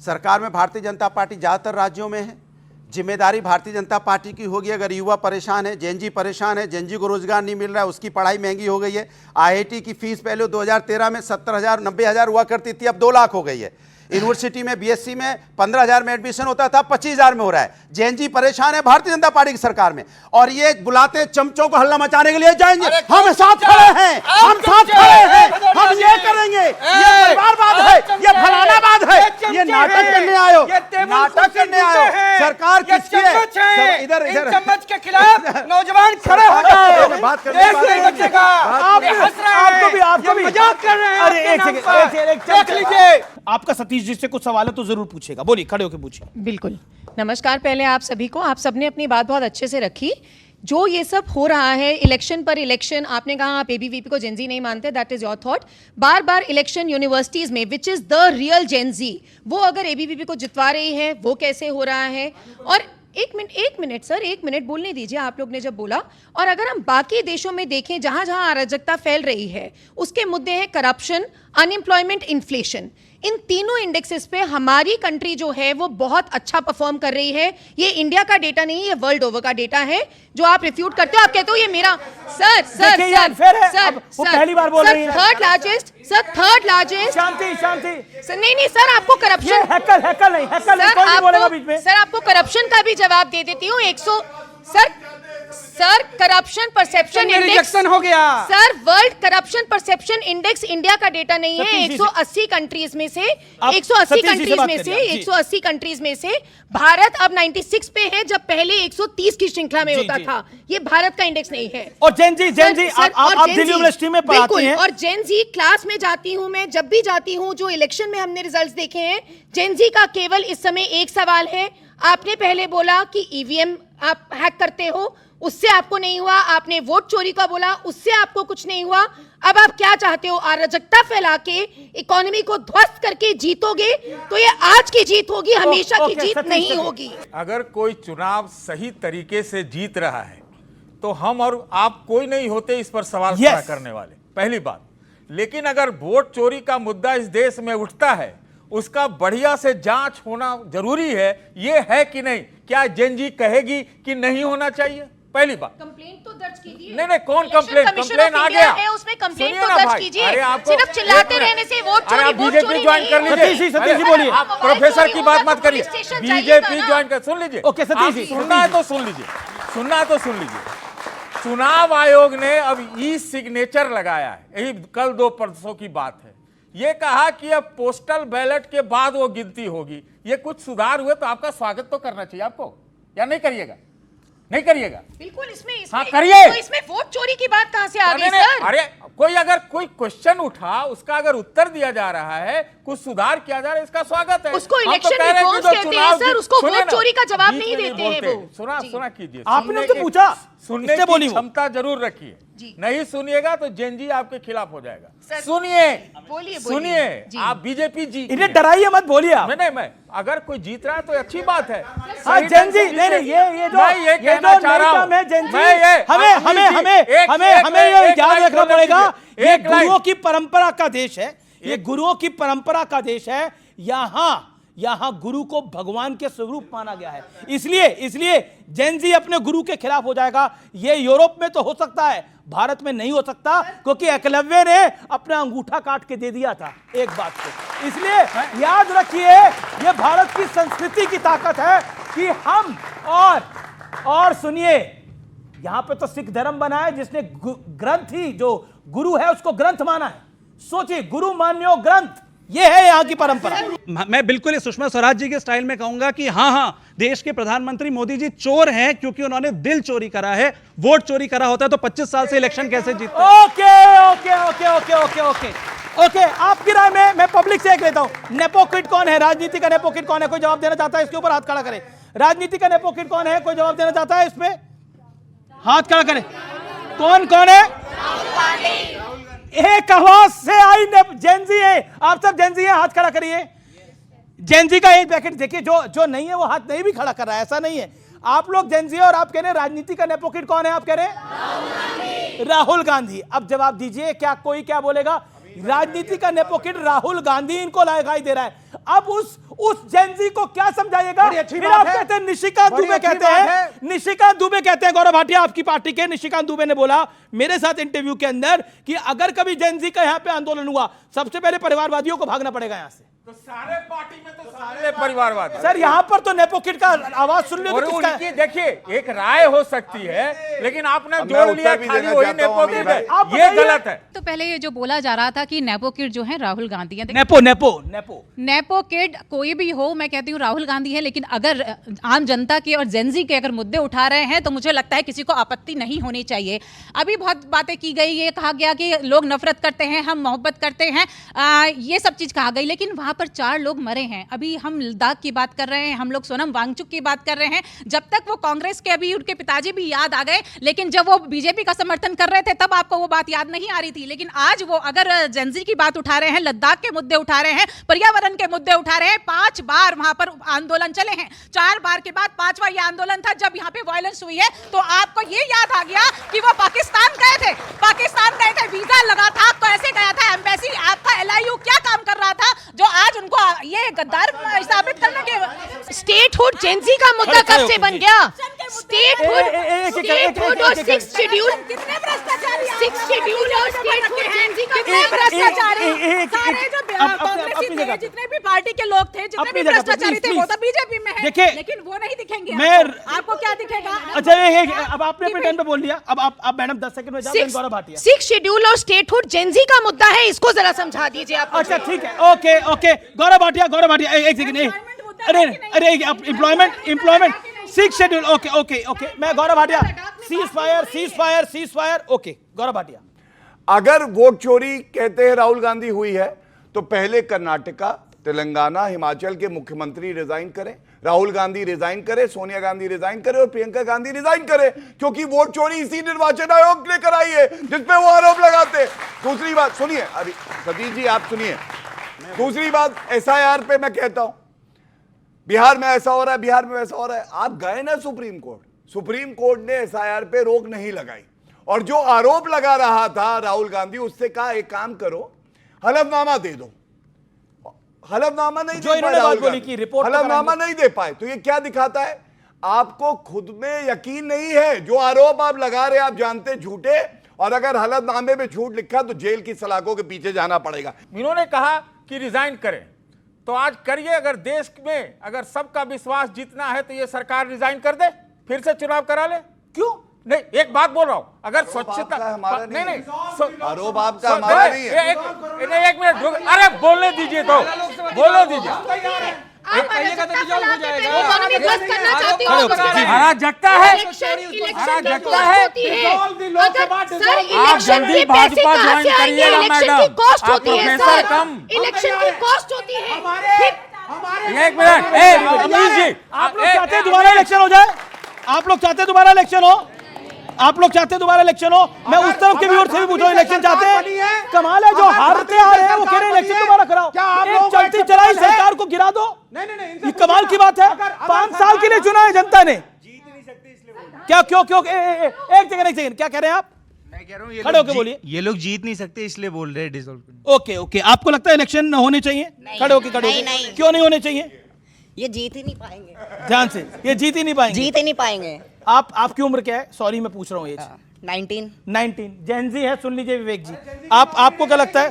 सरकार में भारतीय जनता पार्टी ज्यादातर राज्यों में है। जिम्मेदारी भारतीय जनता पार्टी की होगी। अगर युवा परेशान है, जेनजी परेशान है, जेनजी को रोजगार नहीं मिल रहा है, उसकी पढ़ाई महंगी हो गई है। आईआईटी की फीस पहले 2013 में 70,000 90,000 हुआ करती थी, अब 2 लाख हो गई है। यूनिवर्सिटी में बीएससी में 15,000 में एडमिशन होता था, 25,000 में हो रहा है। जेएनजी परेशान है भारतीय जनता पार्टी की सरकार में, और ये बुलाते हैं चमचों को हल्ला मचाने के लिए जाएंगे। हम साथ खड़े हैं, हम साथ खड़े हैं, हम ये करेंगे, ये परिवारवाद है, ये फलानावाद है, ये नाटक करने आए हो, नाटक करने आए हो। सरकार किसकी है? इधर इधर
चम्मच के खिलाफ नौजवान खड़े हो जाओ।
बात करने
देश
बात
नहीं
करने।
बचेगा।
आप-
ये हंस रहे हैं,
आपको भी
ये मजाक कर रहे हैं।
अरे
आपके
एक
नाम
सेकंड,
पर।
एक
देख लीजिए।
आपका सतीश जी से कुछ सवाल है तो जरूर पूछेगा। बोलिए, खड़े होकर पूछिए।
बिल्कुल। नमस्कार पहले आप सभी को। आप सबने अपनी बात बहुत अच्छे से रखी। जो ये सब हो रहा है इलेक्शन पर इलेक्शन, आपने कहा आप एबीवीपी को जेनजी नहीं मानते, दैट इज योर थॉट। बार बार इलेक्शन यूनिवर्सिटीज में which is the real Gen Z, वो अगर एबीवीपी को जितवा रही है, वो कैसे हो रहा है? और एक मिनट सर, एक मिनट बोलने दीजिए। आप लोग ने जब बोला, और अगर हम बाकी देशों में देखें जहां जहां अराजकता फैल रही है, उसके मुद्दे हैं करप्शन, अनएम्प्लॉयमेंट, इन्फ्लेशन। इन तीनों इंडेक्सेस पे हमारी कंट्री जो है वो बहुत अच्छा परफॉर्म कर रही है। ये इंडिया का डेटा नहीं, ये वर्ल्ड ओवर का डेटा है जो आप रिफ्यूट करते हो। आप कहते हो ये मेरा
देखिए, ये unfair है। अब वो पहली बार बोल रही है।
थर्ड लार्जेस्ट
शांति, शांति।
नहीं सर, आपको
ये
करप्शन
हैकल नहीं, कोई नहीं बोलेगा बीच में।
सर आपको करप्शन का भी जवाब दे देती हूँ। 100 sir corruption perception index
rejection हो गया।
Sir world corruption perception index India का डेटा नहीं है।
सतीश जी
180 कंट्रीज में से
आप
180
सतीश जी से
कंट्रीज
बात
में
करिए,
से
जी।
180 कंट्रीज में से भारत अब 96 पे है, जब पहले 130 की श्रृंखला में
जी,
होता
जी।
था। ये भारत का इंडेक्स नहीं है।
और जेनजी
सर, और
आप
Gen
दिल्ली
Z,
यूनिवर्सिटी में पढ़ाती
बिल्कुल,
हैं।
और जेनजी क्लास में जाती हूं मैं, जब भी जाती हूं, जो इलेक्शन में हमने रिजल्ट्स देखे हैं, जेनजी का केवल इस समय एक सवाल है। आपने पहले बोला कि ईवीएम आप हैक करते हो, उससे आपको नहीं हुआ। आपने वोट चोरी का बोला, उससे आपको कुछ नहीं हुआ। अब आप क्या चाहते हो? अराजकता फैला के इकोनॉमी को ध्वस्त करके जीतोगे तो ये आज की जीत होगी, हमेशा की
ओके,
जीत
सतीश,
नहीं
सतीश।
होगी।
अगर कोई चुनाव सही तरीके से जीत रहा है तो हम और आप कोई नहीं होते इस पर सवाल खड़ा
Yes.
करने वाले, पहली बात। लेकिन अगर वोट चोरी का मुद्दा इस देश में उठता है, उसका बढ़िया से जांच होना जरूरी है। ये है कि नहीं? क्या जेनजी कहेगी कि नहीं होना चाहिए? पहली बात।
कंप्लेंट तो दर्ज कीजिए।
नहीं कौन
election
complaint?
Commission
complaint
of
आ
इंडिया
गया
है, उसमें कंप्लेंट
सुनिए
तो
ना
दर्ज
भाई,
कीजिए।
अरे आपको
सिर्फ चिल्लाते
एक मिनट।
रहने से वोट
अरे
चोरी,
आप
वोट
बीजेपी
चोरी
ज्वाइन कर
नहीं
लीजिए।
सतीश जी बोलिए।
आप
मोबाइल
प्रोफेसर
चोरी
की बात
होगा
मत
तो
करिए।
पुलिस स्टेशन जाइएगा
बीजेपी
ना।
ज्वाइन कर, सुन लीजिए।
ओके, सतीश
आप
जी,
सुनना है तो सुन लीजिए, सुनना है तो सुन लीजिए। चुनाव आयोग ने अब ई सिग्नेचर लगाया है। यही कल 2 परसों की बात है। ये कहा कि अब पोस्टल बैलेट के बाद वो गिनती होगी। ये कुछ सुधार हुए तो आपका स्वागत तो करना चाहिए आपको, या नहीं करिएगा? नहीं करिएगा?
बिल्कुल। इसमें
हाँ, करिए।
तो इसमें वोट चोरी की बात कहां से आ गई
नहीं,
सर?
अरे कोई अगर कोई क्वेश्चन उठा, उसका अगर उत्तर दिया जा रहा है, कुछ सुधार किया जा रहा है, इसका स्वागत है।
उसको
हम तो
इलेक्शन
कह रहे हैं कि
रिफॉर्म्स
जो
कहते हैं
चुनाव
सर, उसको
सुनिए
वोट
ना,
चोरी का जवाब
बीच
नहीं
में
देते हैं
बोलते।
वो।
सुना
जी।
सुना कीजिए।
आपने
सुनने
हमसे
की-
पूछा,
सुनने
इससे
की
बोली वो।
क्षमता जरूर रखिए।
जी।
नहीं सुनिएगा तो जेनजी आपके खिलाफ हो जाएगा। सुनिए
बोलिए,
सुनिए,
जी।
आप बीजेपी जी
इन्हें डराइए मत, बोलिए आप।
मैं अगर कोई जीत रहा है तो अच्छी बात है।
हाँ,
सही
जेन
ढंग
जी,
से
नहीं नहीं, ये जो
मैं ये कहना चाह रहा हूं,
है जेन जी,
मैं ये
हमें ये याद रखना पड़ेगा, ये
एक लाइन।
गुरुओं की परंपरा का देश है, ये गुरुओं की परंपरा का देश है। यहां गुरु को भगवान के स्वरूप माना गया है, इसलिए जेन जी अपने गुरु के खिलाफ हो जाएगा। ये यूरोप में तो हो सकता है, भारत में नहीं हो सकता, क्योंकि एकलव्य ने अपना अंगूठा काट के दे दिया था एक बात को। इसलिए याद रखिए, ये भारत की संस्कृति की ताकत है कि हम और सुनिए, यहां पे तो सिख धर्म बना है जिसने ग्रंथ ही, जो गुरु है उसको ग्रंथ माना है। सोचिए, गुरु मान्यो ग्रंथ, ये है यहाँ की परंपरा।
मैं बिल्कुल सुषमा स्वराज जी के स्टाइल में कहूंगा कि हाँ, देश के प्रधानमंत्री मोदी जी चोर हैं, क्योंकि उन्होंने दिल चोरी करा है। वोट चोरी करा होता है तो 25 साल से इलेक्शन कैसे जीतते?
ओके, आपकी राय में मैं पब्लिक से एक लेता हूं। नेपोकिड कौन है? राजनीति का नेपोकिड कौन है? कोई जवाब देना चाहता है? इसके ऊपर हाथ खड़ा करे। राजनीति का नेपोकिड कौन है? कोई जवाब देना चाहता है? इस पे हाथ खड़ा करे। कौन है? एक आवाज से आई जेन जी है, आप सब जेन जी हैं, हाथ खड़ा करिए। जेन जी का एक ब्रैकेट देखिए, जो नहीं है वो हाथ नहीं भी खड़ा कर रहा है, ऐसा नहीं है। आप लोग जेन जी और आप कह रहे हैं राजनीति का नेपोकिड कौन है? आप कह रहे हैं राहुल गांधी। अब जवाब दीजिए, क्या कोई क्या बोलेगा? राजनीति का नेपोकिड राहुल गांधी इनको दिखाई दे रहा है। अब उस जेन जी को क्या समझाइएगा? फिर आप कहते हैं निशिकांत दुबे कहते हैं गौरव भाटिया आपकी पार्टी के निशिकांत दुबे ने बोला मेरे साथ इंटरव्यू के अंदर कि अगर कभी जेन जी का यहां पे आंदोलन हुआ, सबसे पहले परिवारवादियों को भागना पड़ेगा यहां से।
तो सारे पार्टी में तो सारे परिवारवाद।
सर यहां पर तो नेपोकिड का आवाज सुन लो,
और उनकी देखिए एक राय हो सकती है, लेकिन आपने जोड़ लिया खाली वही नेपोकिड है, ये गलत है।
तो पहले ये जो बोला जा रहा था कि नेपोकिड जो है राहुल गांधी है, नेपोकिड कोई भी हो, मैं कहती हूँ राहुल गांधी है। लेकिन अगर आम जनता के और जेनजी के अगर मुद्दे उठा रहे हैं तो मुझे लगता है किसी को आपत्ति नहीं होनी चाहिए। अभी बहुत बातें की गई, ये कहा गया कि लोग नफरत करते हैं, हम मोहब्बत करते हैं, ये सब चीज कहा गई, लेकिन वहां पर 4 लोग मरे हैं। अभी हम लद्दाख की बात कर रहे हैं, हम लोग सोनम वांगचुक की बात कर रहे हैं। जब तक वो कांग्रेस के, अभी उनके पिताजी भी याद आ गए, लेकिन जब वो बीजेपी का समर्थन कर रहे थे तब आपको वो बात याद नहीं आ रही थी। लेकिन आज वो अगर जेनजी की बात उठा रहे हैं, लद्दाख के मुद्दे उठा रहे हैं, पर्यावरण के मुद्दे उठा रहे हैं, 5 बार वहां पर आंदोलन चले हैं, 4 बार के बाद 5वां ये आंदोलन था जब यहाँ पे वायलेंस हुई है। तो आपको ये याद आ गया कि वो पाकिस्तान गए थे, वीजा लगा था, आपको ऐसे गया था एम्बेसी, आपका LIU क्या काम कर रहा था जो आज उनको ये गद्दार साबित करने के।
स्टेटहुड जेनजी का मुद्दा कब से बन गया? स्टेटहुड और 6th शेड्यूल,
कितने भ्रष्टाचारी,
6th शेड्यूल और स्टेटहुड जेनजी का
कितने भ्रष्टाचारी, सारे जो कांग्रेसी थे, जितने भी पार्टी के लोग थे, जितने भी भ्रष्टाचारी थे, वो तो बीजेपी में है, लेकिन वो नहीं दिखेंगे। आपको क्या दिखेगा?
अच्छा, अब आपने अपने टाइम पे बोल लिया, अब आप मैडम 10 सेकंड में जाओ। गौरव भाटिया,
6th शेड्यूल और स्टेटहुड जेनजी का मुद्दा है, इसको जरा समझा दीजिए आप।
अच्छा ठीक है, ओके गौरव भाटिया एक सेकंड, अरे एम्प्लॉयमेंट 6th शेड्यूल, ओके मैं Gaurav Bhatia, cease fire, okay Gaurav Bhatia.
अगर वोट चोरी कहते हैं राहुल गांधी हुई है तो पहले कर्नाटका, तेलंगाना, हिमाचल के मुख्यमंत्री रिजाइन करें, राहुल गांधी रिजाइन करे, सोनिया गांधी रिजाइन करे और प्रियंका गांधी रिजाइन करे, क्योंकि वोट चोरी इसी निर्वाचन आयोग ने कराई है जिसपे वो आरोप लगाते। दूसरी बात सुनिए, अरे सतीश जी आप सुनिए, दूसरी बात SIR पे मैं कहता हूं बिहार में ऐसा हो रहा है, बिहार में वैसा हो रहा है। आप गए ना सुप्रीम कोर्ट ने SIR पे रोक नहीं लगाई, और जो आरोप लगा रहा था राहुल गांधी, उससे कहा एक काम करो, हलफनामा दे दो। हलफनामा नहीं दे पाए, हलफनामा नहीं दे पाए, तो ये क्या दिखाता है? आपको खुद में यकीन नहीं है, जो आरोप आप लगा रहे हैं आप जानते झूठे, और अगर हलफनामे में झूठ लिखा तो जेल की सलाखों के पीछे जाना पड़ेगा।
इन्होंने कहा कि रिजाइन करें, तो आज करिए। अगर देश में अगर सबका विश्वास जीतना है तो ये सरकार रिजाइन कर दे, फिर से चुनाव करा ले। क्यों नहीं? एक बात बोल रहा हूं, अगर स्वच्छता नहीं
आरोप आपका हमारा नहीं है।
एक मिनट, अरे बोलने दीजिए, तो बोलने दीजिए। हरा जगता है, आप जल्दी भाजपा ज्वाइन करिएगा मैडम, आप प्रोफेसर कम।
इलेक्शन की कॉस्ट होती है।
एक मिनट, अमीर जी,
आप लोग चाहते हैं दोबारा इलेक्शन हो जाए? आप लोग चाहते हैं दोबारा इलेक्शन हो? आप लोग चाहते हैं दोबारा इलेक्शन हो? मैं उस तरफ के व्यूअर से भी पूछ रहा हूं, इलेक्शन चाहते हैं? कमाल है, जो हारते आ रहे हैं वो कह रहे हैं इलेक्शन दोबारा कराओ। एक चलती चलाई सरकार को गिरा दो, ये कमाल की बात है। 5 साल के लिए चुना है जनता ने। क्या क्यों क्यों एक सेकंड क्या कह रहे हैं आप?
मैं कह रहा हूँ
खड़े होके बोलिए।
ये लोग जीत नहीं सकते इसलिए बोल रहे हैं डिसॉल्व।
ओके, आपको लगता है इलेक्शन होने चाहिए? खड़े होके क्यों नहीं होने चाहिए?
ये जीत ही नहीं पाएंगे।
ध्यान से, ये जीत ही नहीं पाएंगे।
जीत ही नहीं पाएंगे।
आपकी उम्र क्या है? सॉरी मैं पूछ रहा हूँ। 19 जेनजी है, सुन लीजिए विवेक जी। आपको क्या लगता है?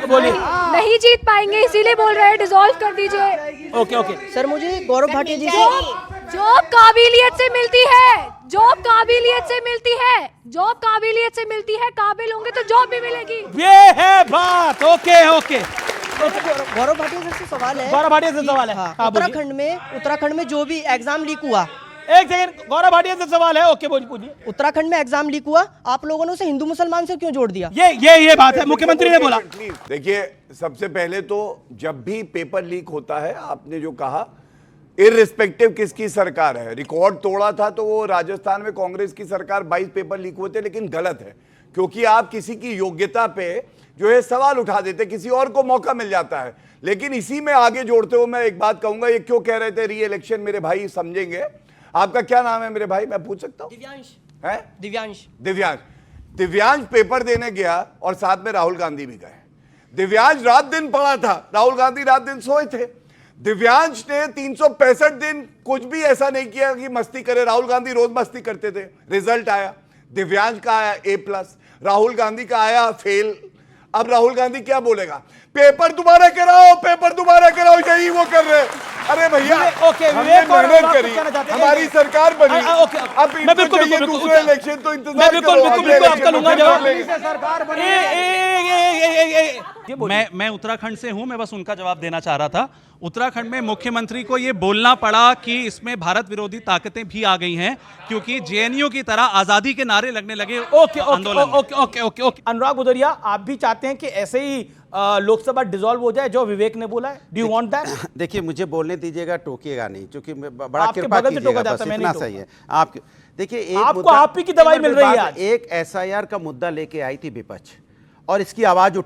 बोलिए।
नहीं जीत पाएंगे इसीलिए बोल रहे हैं डिसॉल्व कर दीजिए।
ओके
सर मुझे गौरव भाटिया जी
जॉब काबिलियत से मिलती है, जॉब काबिलियत से मिलती है, जॉब काबिलियत से मिलती है। काबिल होंगे तो जॉब भी मिलेगी।
ये है बात। ओके
गौरव भाटिया सर से सवाल है।
गौरव भाटिया से सवाल है। हाँ,
उत्तराखंड में जो भी एग्जाम लीक हुआ,
एक सेकंड, गौरव भाटिया से सवाल है। ओके बोलिए।
उत्तराखंड में एग्जाम लीक हुआ, आप लोगों ने उसे हिंदू मुसलमान से क्यों जोड़ दिया?
ये बात है, मुख्यमंत्री ने बोला।
देखिए, सबसे पहले तो जब भी पेपर लीक होता है, आपने जो कहा, इररिस्पेक्टिव किसकी सरकार है, रिकॉर्ड तोड़ा था तो वो राजस्थान में कांग्रेस की सरकार 22 पेपर लीक हुए थे, लेकिन गलत है क्योंकि आप किसी की योग्यता पे जो है सवाल उठा देते, किसी और को मौका मिल जाता है। लेकिन इसी में आगे जोड़ते हुए मैं एक बात कहूंगा, ये क्यों कह रहे थे री इलेक्शन, मेरे भाई समझेंगे। आपका क्या नाम है मेरे भाई, मैं पूछ सकता हूं? दिव्यांश पेपर देने गया और साथ में राहुल गांधी भी गए। दिव्यांश रात दिन पढ़ा था, राहुल गांधी रात दिन सोए थे। दिव्यांश ने 365 दिन कुछ भी ऐसा नहीं किया कि मस्ती करे, राहुल गांधी रोज मस्ती करते थे। रिजल्ट आया, दिव्यांश का आया A+, राहुल गांधी का आया फेल। अब राहुल गांधी क्या बोलेगा? पेपर दोबारा कराओ, यही वो कर रहे हैं। अरे भैया, हमने मेहनत करी, हमारी सरकार बनी, अब इनको चाहिए दूसरे इलेक्शन तो इंतजार करो।
मैं उत्तराखंड से हूं, मैं बस उनका जवाब देना चाह रहा था। उत्तराखंड में मुख्यमंत्री को यह बोलना पड़ा कि इसमें भारत विरोधी ताकतें भी आ गई हैं क्योंकि जेएनयू की तरह आजादी के नारे लगने लगे आंदोलन।
ओके। अनुराग भदौरिया, आप भी चाहते हैं कि ऐसे ही लोकसभा डिसॉल्व हो जाए जो विवेक ने बोला है? Do you want that?
देखिए, मुझे बोलने दीजिएगा, टोकिएगा नहीं, क्योंकि बड़ा कृपा कीजिएगा, बस इतना सही है। आप देखिए, आपको
आप ही की दवाई मिल रही है।
एक एसआईआर का मुद्दा लेके आई थी विपक्ष और इसकी आवाज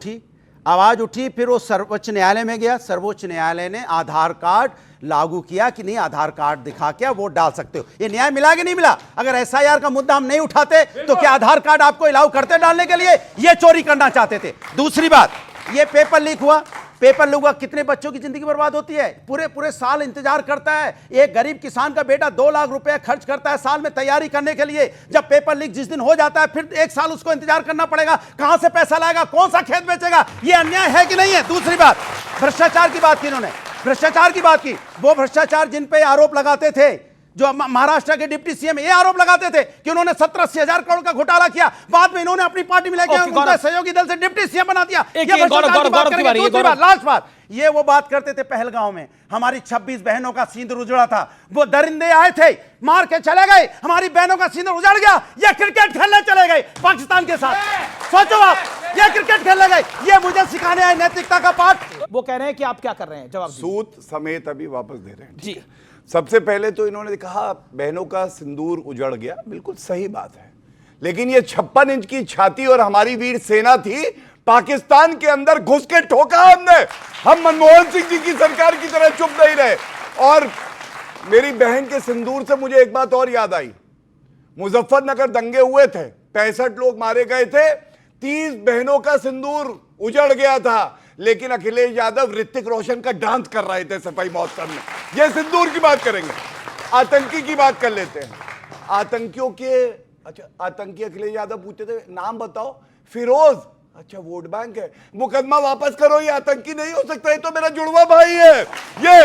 उठी, फिर वो सर्वोच्च न्यायालय में गया। सर्वोच्च न्यायालय ने आधार कार्ड लागू किया कि नहीं, आधार कार्ड दिखा के वोट डाल सकते हो। ये न्याय मिला कि नहीं मिला? अगर एसआईआर का मुद्दा हम नहीं उठाते तो क्या आधार कार्ड आपको अलाउ करते डालने के लिए? ये चोरी करना चाहते थे। दूसरी बात, ये पेपर लीक हुआ, कितने बच्चों की जिंदगी बर्बाद होती है। पूरे साल इंतजार करता है। एक गरीब किसान का बेटा 2 लाख रुपए खर्च करता है साल में तैयारी करने के लिए। जब पेपर लीक जिस दिन हो जाता है, फिर 1 साल उसको इंतजार करना पड़ेगा। कहां से पैसा लाएगा, कौन सा खेत बेचेगा? ये अन्याय है कि नहीं है? दूसरी बात, भ्रष्टाचार की बात की इन्होंने, वो भ्रष्टाचार जिन पे आरोप लगाते थे, जो महाराष्ट्र के डिप्टी सीएम ये आरोप लगाते थे कि उन्होंने 70-80 हजार करोड़ का घोटाला किया, बाद में इन्होंने अपनी पार्टी में लेके उनका सहयोगी दल से डिप्टी सीएम बना दिया। लास्ट बात, ये वो बात करते थे पहलगांव में हमारी 26 बहनों का सिंदूर उजड़ा था, वो दरिंदे आए थे, मार के चले गए, हमारी बहनों का सिंदूर उजड़ गया। ये क्रिकेट खेलने चले गए पाकिस्तान के साथ। सोचो आप, ये क्रिकेट खेलने गए, ये मुझे सिखाने आए नैतिकता का पाठ।
वो कह रहे हैं कि आप क्या कर रहे हैं? जवाब
सूत समेत अभी वापस दे रहे हैं
जी।
सबसे पहले तो इन्होंने कहा बहनों का सिंदूर उजड़ गया, बिल्कुल सही बात है, लेकिन ये 56 इंच की छाती और हमारी वीर सेना थी, पाकिस्तान के अंदर घुस के ठोका हमने। हम मनमोहन सिंह जी की सरकार की तरह चुप नहीं रहे। और मेरी बहन के सिंदूर से मुझे एक बात और याद आई, मुजफ्फरनगर दंगे हुए थे, 65 लोग मारे गए थे, 30 बहनों का सिंदूर उजड़ गया था, लेकिन अखिलेश यादव ऋतिक रोशन का डांस कर रहे थे सफाई महोत्सव में। ये सिंदूर की बात करेंगे, आतंकी की बात कर लेते हैं। आतंकियों के, अच्छा आतंकी अखिलेश यादव पूछते थे नाम बताओ, फिरोज, अच्छा वोट बैंक है, मुकदमा वापस करो, ये आतंकी नहीं हो सकता, ये तो मेरा जुड़वा भाई है। ये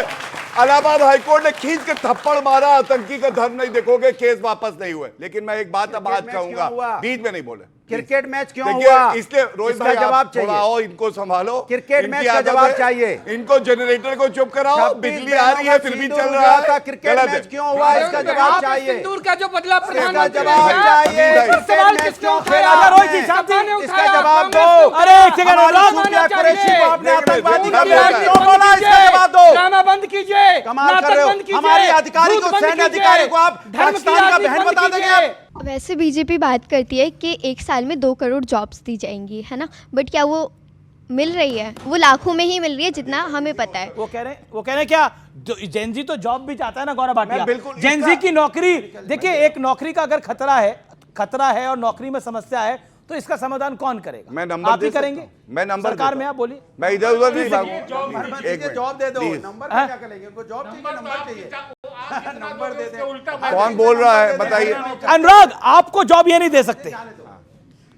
इलाहाबाद हाईकोर्ट ने खींच के थप्पड़ मारा, आतंकी का धर्म नहीं देखोगे, केस वापस नहीं हुए। लेकिन मैं एक बात अब आज कहूंगा, बीच में नहीं बोले,
क्रिकेट मैच क्यों
देखिए,
हुआ
इसलिए रोहित
इसका
भाई
जवाब
आप थोड़ा
चाहिए।
आओ, इनको संभालो।
क्रिकेट
इनकी
मैच का
आदत
जवाब
है,
चाहिए।
इनको जनरेटर को चुप कराओ,
26
बिजली आ रही है फिर भी चल रहा है।
क्रिकेट
गलत
मैच
है।
क्यों हुआ इसका जवाब चाहिए।
सिंदूर का जो बदला
इसका
प्रधानमंत्री ने
जवाब
लिया,
चाहिए।
इस
क्रिकेट
सवाल
मैच
किसने
क्यों
उठाया?
खेला
रोहित जी,
आपने?
शांति।
इसका जवाब दो।
अरे एक सेकंड
हमारी
अनुराग,
सूफिया कुरैशी को आपने आतंकवादी का
उनकी
बोला,
आदमी
क्यों बोला? इसका जवाब दो।
ड्रामा बंद कीजिए,
कमाल कर
नाटक
रहे हो।
बंद कीजिए,
हमारे अधिकारी को,
झूठ बंद
सैन्य
कीजिए,
अधिकारी को आप
धर्म की
पाकिस्तान का
राजनीति
बहन
बंद
बता देंगे
कीजिए।
आप?
वैसे बीजेपी बात करती है कि एक साल में 2 करोड़ जॉब्स दी जाएंगी, है ना, बट क्या वो मिल रही है? वो लाखों में ही मिल रही है जितना हमें पता है।
वो कह रहे हैं क्या जेनजी तो जॉब भी चाहता है ना गौरव भाटिया।
बिल्कुल
जेनजी की नौकरी, देखिए एक नौकरी का अगर खतरा है और नौकरी में समस्या है तो इसका समाधान कौन करेगा?
मैं नंबर
आप
दे
ही
सकता
करेंगे?
हूं। मैं नंबर
सरकार
देता
में
हूं।
आप बोलिए।
मैं इधर उधर नहीं
एक
भागूंगा।
जॉब दे दो।
प्लीज।
नंबर पे क्या करेंगे? उनको जॉब चाहिए, नंबर चाहिए। नंबर दे दे।
कौन बोल रहा है बताइए।
अनुराग, आपको जॉब ये नहीं दे सकते,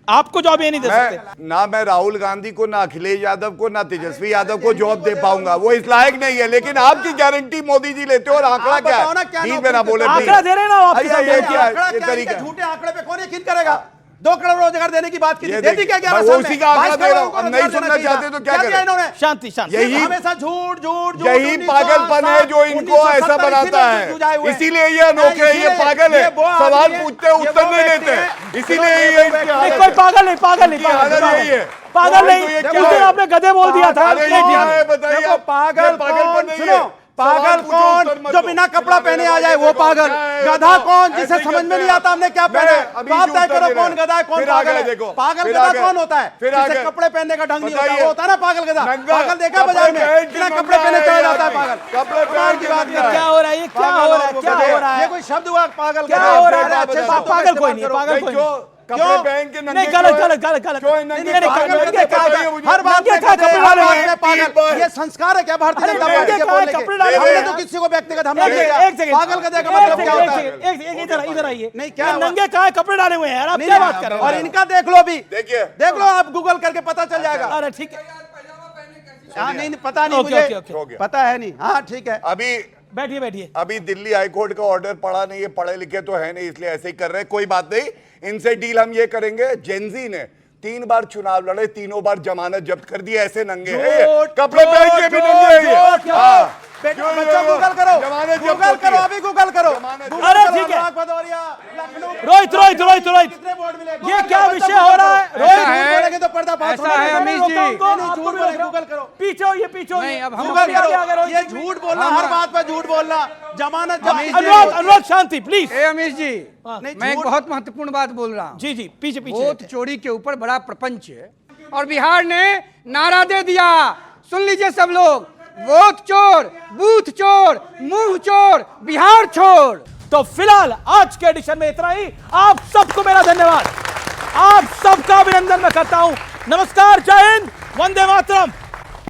आपको जॉब ये नहीं दे सकते।
ना मैं राहुल गांधी को, ना अखिलेश यादव को, ना तेजस्वी यादव को जॉब दे पाऊंगा, वो इस लायक नहीं है। लेकिन आपकी गारंटी मोदी जी लेते हो और आंकड़ा
आप
क्या
बताओ ना
है?
क्या
बीच में ना बोले
आंकड़ा दे रहे हैं ना आप।
ये क्या है?
आंकड़ा
ये
क्या है?
तरीका
इनके झूठे आंकड़े पे कौन यकीन करेगा? 2 करोड़ रोजगार देने की बात की थी,
ये
दे दी क्या 11 साल में?
उसी का आंकड़ा
22
दे रहा हूं।
करोड़
अब नहीं
रोजगार
सुनना
देना
चाहते
चाहिए
तो क्या
था।
करें?
इन्होंने
शांति शांति।
यही
हमेशा झूठ झूठ
यही पागलपन है जो इनको ऐसा बनाता है। इसीलिए ये अनोखे हैं, ये पागल है, सवाल पूछते हैं उत्तर नहीं देते हैं। इसीलिए ये इनकी
नहीं,
हालत
कोई
है।
पागल नहीं, पागल नहीं,
इनकी हालत यही है।
पागल नहीं।
तो ये
उस
क्या
दिन
है?
आपने गधे बोल दिया था।
अरे ये क्या है बताइए?
देखो, पागल
पागलपन
कौन?
नहीं
सुनो,
है।
पागल
सवाल पूछो,
कौन?
उत्तर मत
जो
दो।
बिना कपड़ा पहने आ जाए वो
देखो,
पागल।
क्या है?
गधा कौन?
ऐसे
जिसे
ही
समझ में
करते
नहीं
हैं।
आता हमने क्या
मैंने
पहना है।
अभी
तो आप
जो
तय
उत्तर
करो
दे रहे
कौन
हैं।
गधा है, कौन
फिर
पागल
आगे
है।
देखो,
पागल
फिर
गधा
आगे।
कौन होता है?
फिर
जिसे
आगे।
कपड़े पहनने का ढंग नहीं होता,
बताइए।
वो होता है ना पागल गधा।
नंगा।
पागल देखा बाजार में?
कपड़े
बिना
पहन के
कपड़े पहने
नंगा
चला
है
जाता है
आदमी।
पागल।
कपड़े
कमाल
पहन
की
के
बात
नंगा
कर
है।
क्या हो रहा है? ये क्या हो रहा है? क्या हो रहा है?
ये कोई शब्द हुआ पागल?
क्या
गधा?
हो रहा है?
अरे अच्छे शब्दों का
पागल कोई नहीं,
इस्तेमाल
पागल
करो।
कोई
क्यों?
नहीं।
कपड़े पहन के
नहीं,
नंगे
गलत
क्यों है?
गलत गलत गलत।
क्यों
नहीं,
नंगे?
नहीं,
पागल
नंगे
नंगे
क्या
पागल।
है? मुझे।
हर बात
नंगे
में
क्या
गधे,
कपड़े
हर
डाले
बात
हैं?
में पागल। ये संस्कार है क्या भारतीय
अरे
जनता
नंगे
पार्टी के
क्या है?
बोलने
कपड़े
के?
डाले
हमने
हैं?
तो किसी को व्यक्तिगत हमला
एक
नहीं किया।
सेकंड,
पागल गधे का मतलब क्या होता है?
इधर आइए।
नहीं, क्या
ये
हुआ?
नंगे कहाँ कपड़े डाले हुए हैं यार? आप
नहीं,
क्या
नहीं,
बात कर रहे
और
हो?
इनका देख लो अभी,
देखिए।
देख लो आप, गूगल करके पता चल जाएगा।
अरे ठीक है,
हाँ, नहीं पता नहीं
ओके,
मुझे,
ओके, ओके।
पता है नहीं। हाँ ठीक है।
अभी
बैठिए बैठिए।
अभी दिल्ली हाईकोर्ट का ऑर्डर पड़ा नहीं है, पढ़े लिखे तो है नहीं, इसलिए ऐसे ही कर रहे हैं। कोई बात नहीं, इनसे डील हम ये करेंगे। जेनजी ने 3 बार चुनाव लड़े, तीनों बार जमानत जब्त कर दी। ऐसे नंगे हैं ये।
झूठ,
कपड़े पहन के भी
झूठ,
नंगे हैं ये।
झूठ,
हाँ।
बेटा,
क्यों
बच्चों
ये-
गूगल करो,
जमानत जब्त
गूगल
होती
करो,
है।
अभी गूगल करो।
जमानत-
गूगल
अरे
करो,
ठीक है।
अनुराग भदौरिया, लखनऊ।
रोहित रोहित रोहित रोहित
कितने वोट मिले?
ये
गूगल
क्या
करो,
विषय
बच्चों
हो
गूगल
रहा है?
करो।
रोहित,
झूठ बोलेंगे तो पर्दाफाश
ऐसा
होना
है,
चाहिए।
अमीश जी।
नहीं, झूठ बोले, गूगल करो।
पीछे हो, ये पीछे हो।
नहीं, अब हम
गूगल
आगे, आगे, आगे,
करो।
रोहित
ये
जी।
झूठ बोलना, हर बात पर झूठ बोलना, जमानत
अमीश जी।
अनुराग अनुराग शांति प्लीज।
ए अमीश जी,
नहीं,
मैं एक
झूठ-
बहुत महत्वपूर्ण बात बोल रहा हूँ।
जी जी, पीछे पीछे
वोट चोरी के ऊपर बड़ा प्रपंच है और बिहार ने नारा दे दिया, सुन लीजिए सब लोग, वोट चोर, बूथ चोर, मुंह चोर, बिहार छोड़।
तो फिलहाल आज के एडिशन में इतना ही। आप सबको मेरा धन्यवाद, आप सबका अभिनंदन मैं करता हूं। नमस्कार, जय हिंद, वंदे मातरम।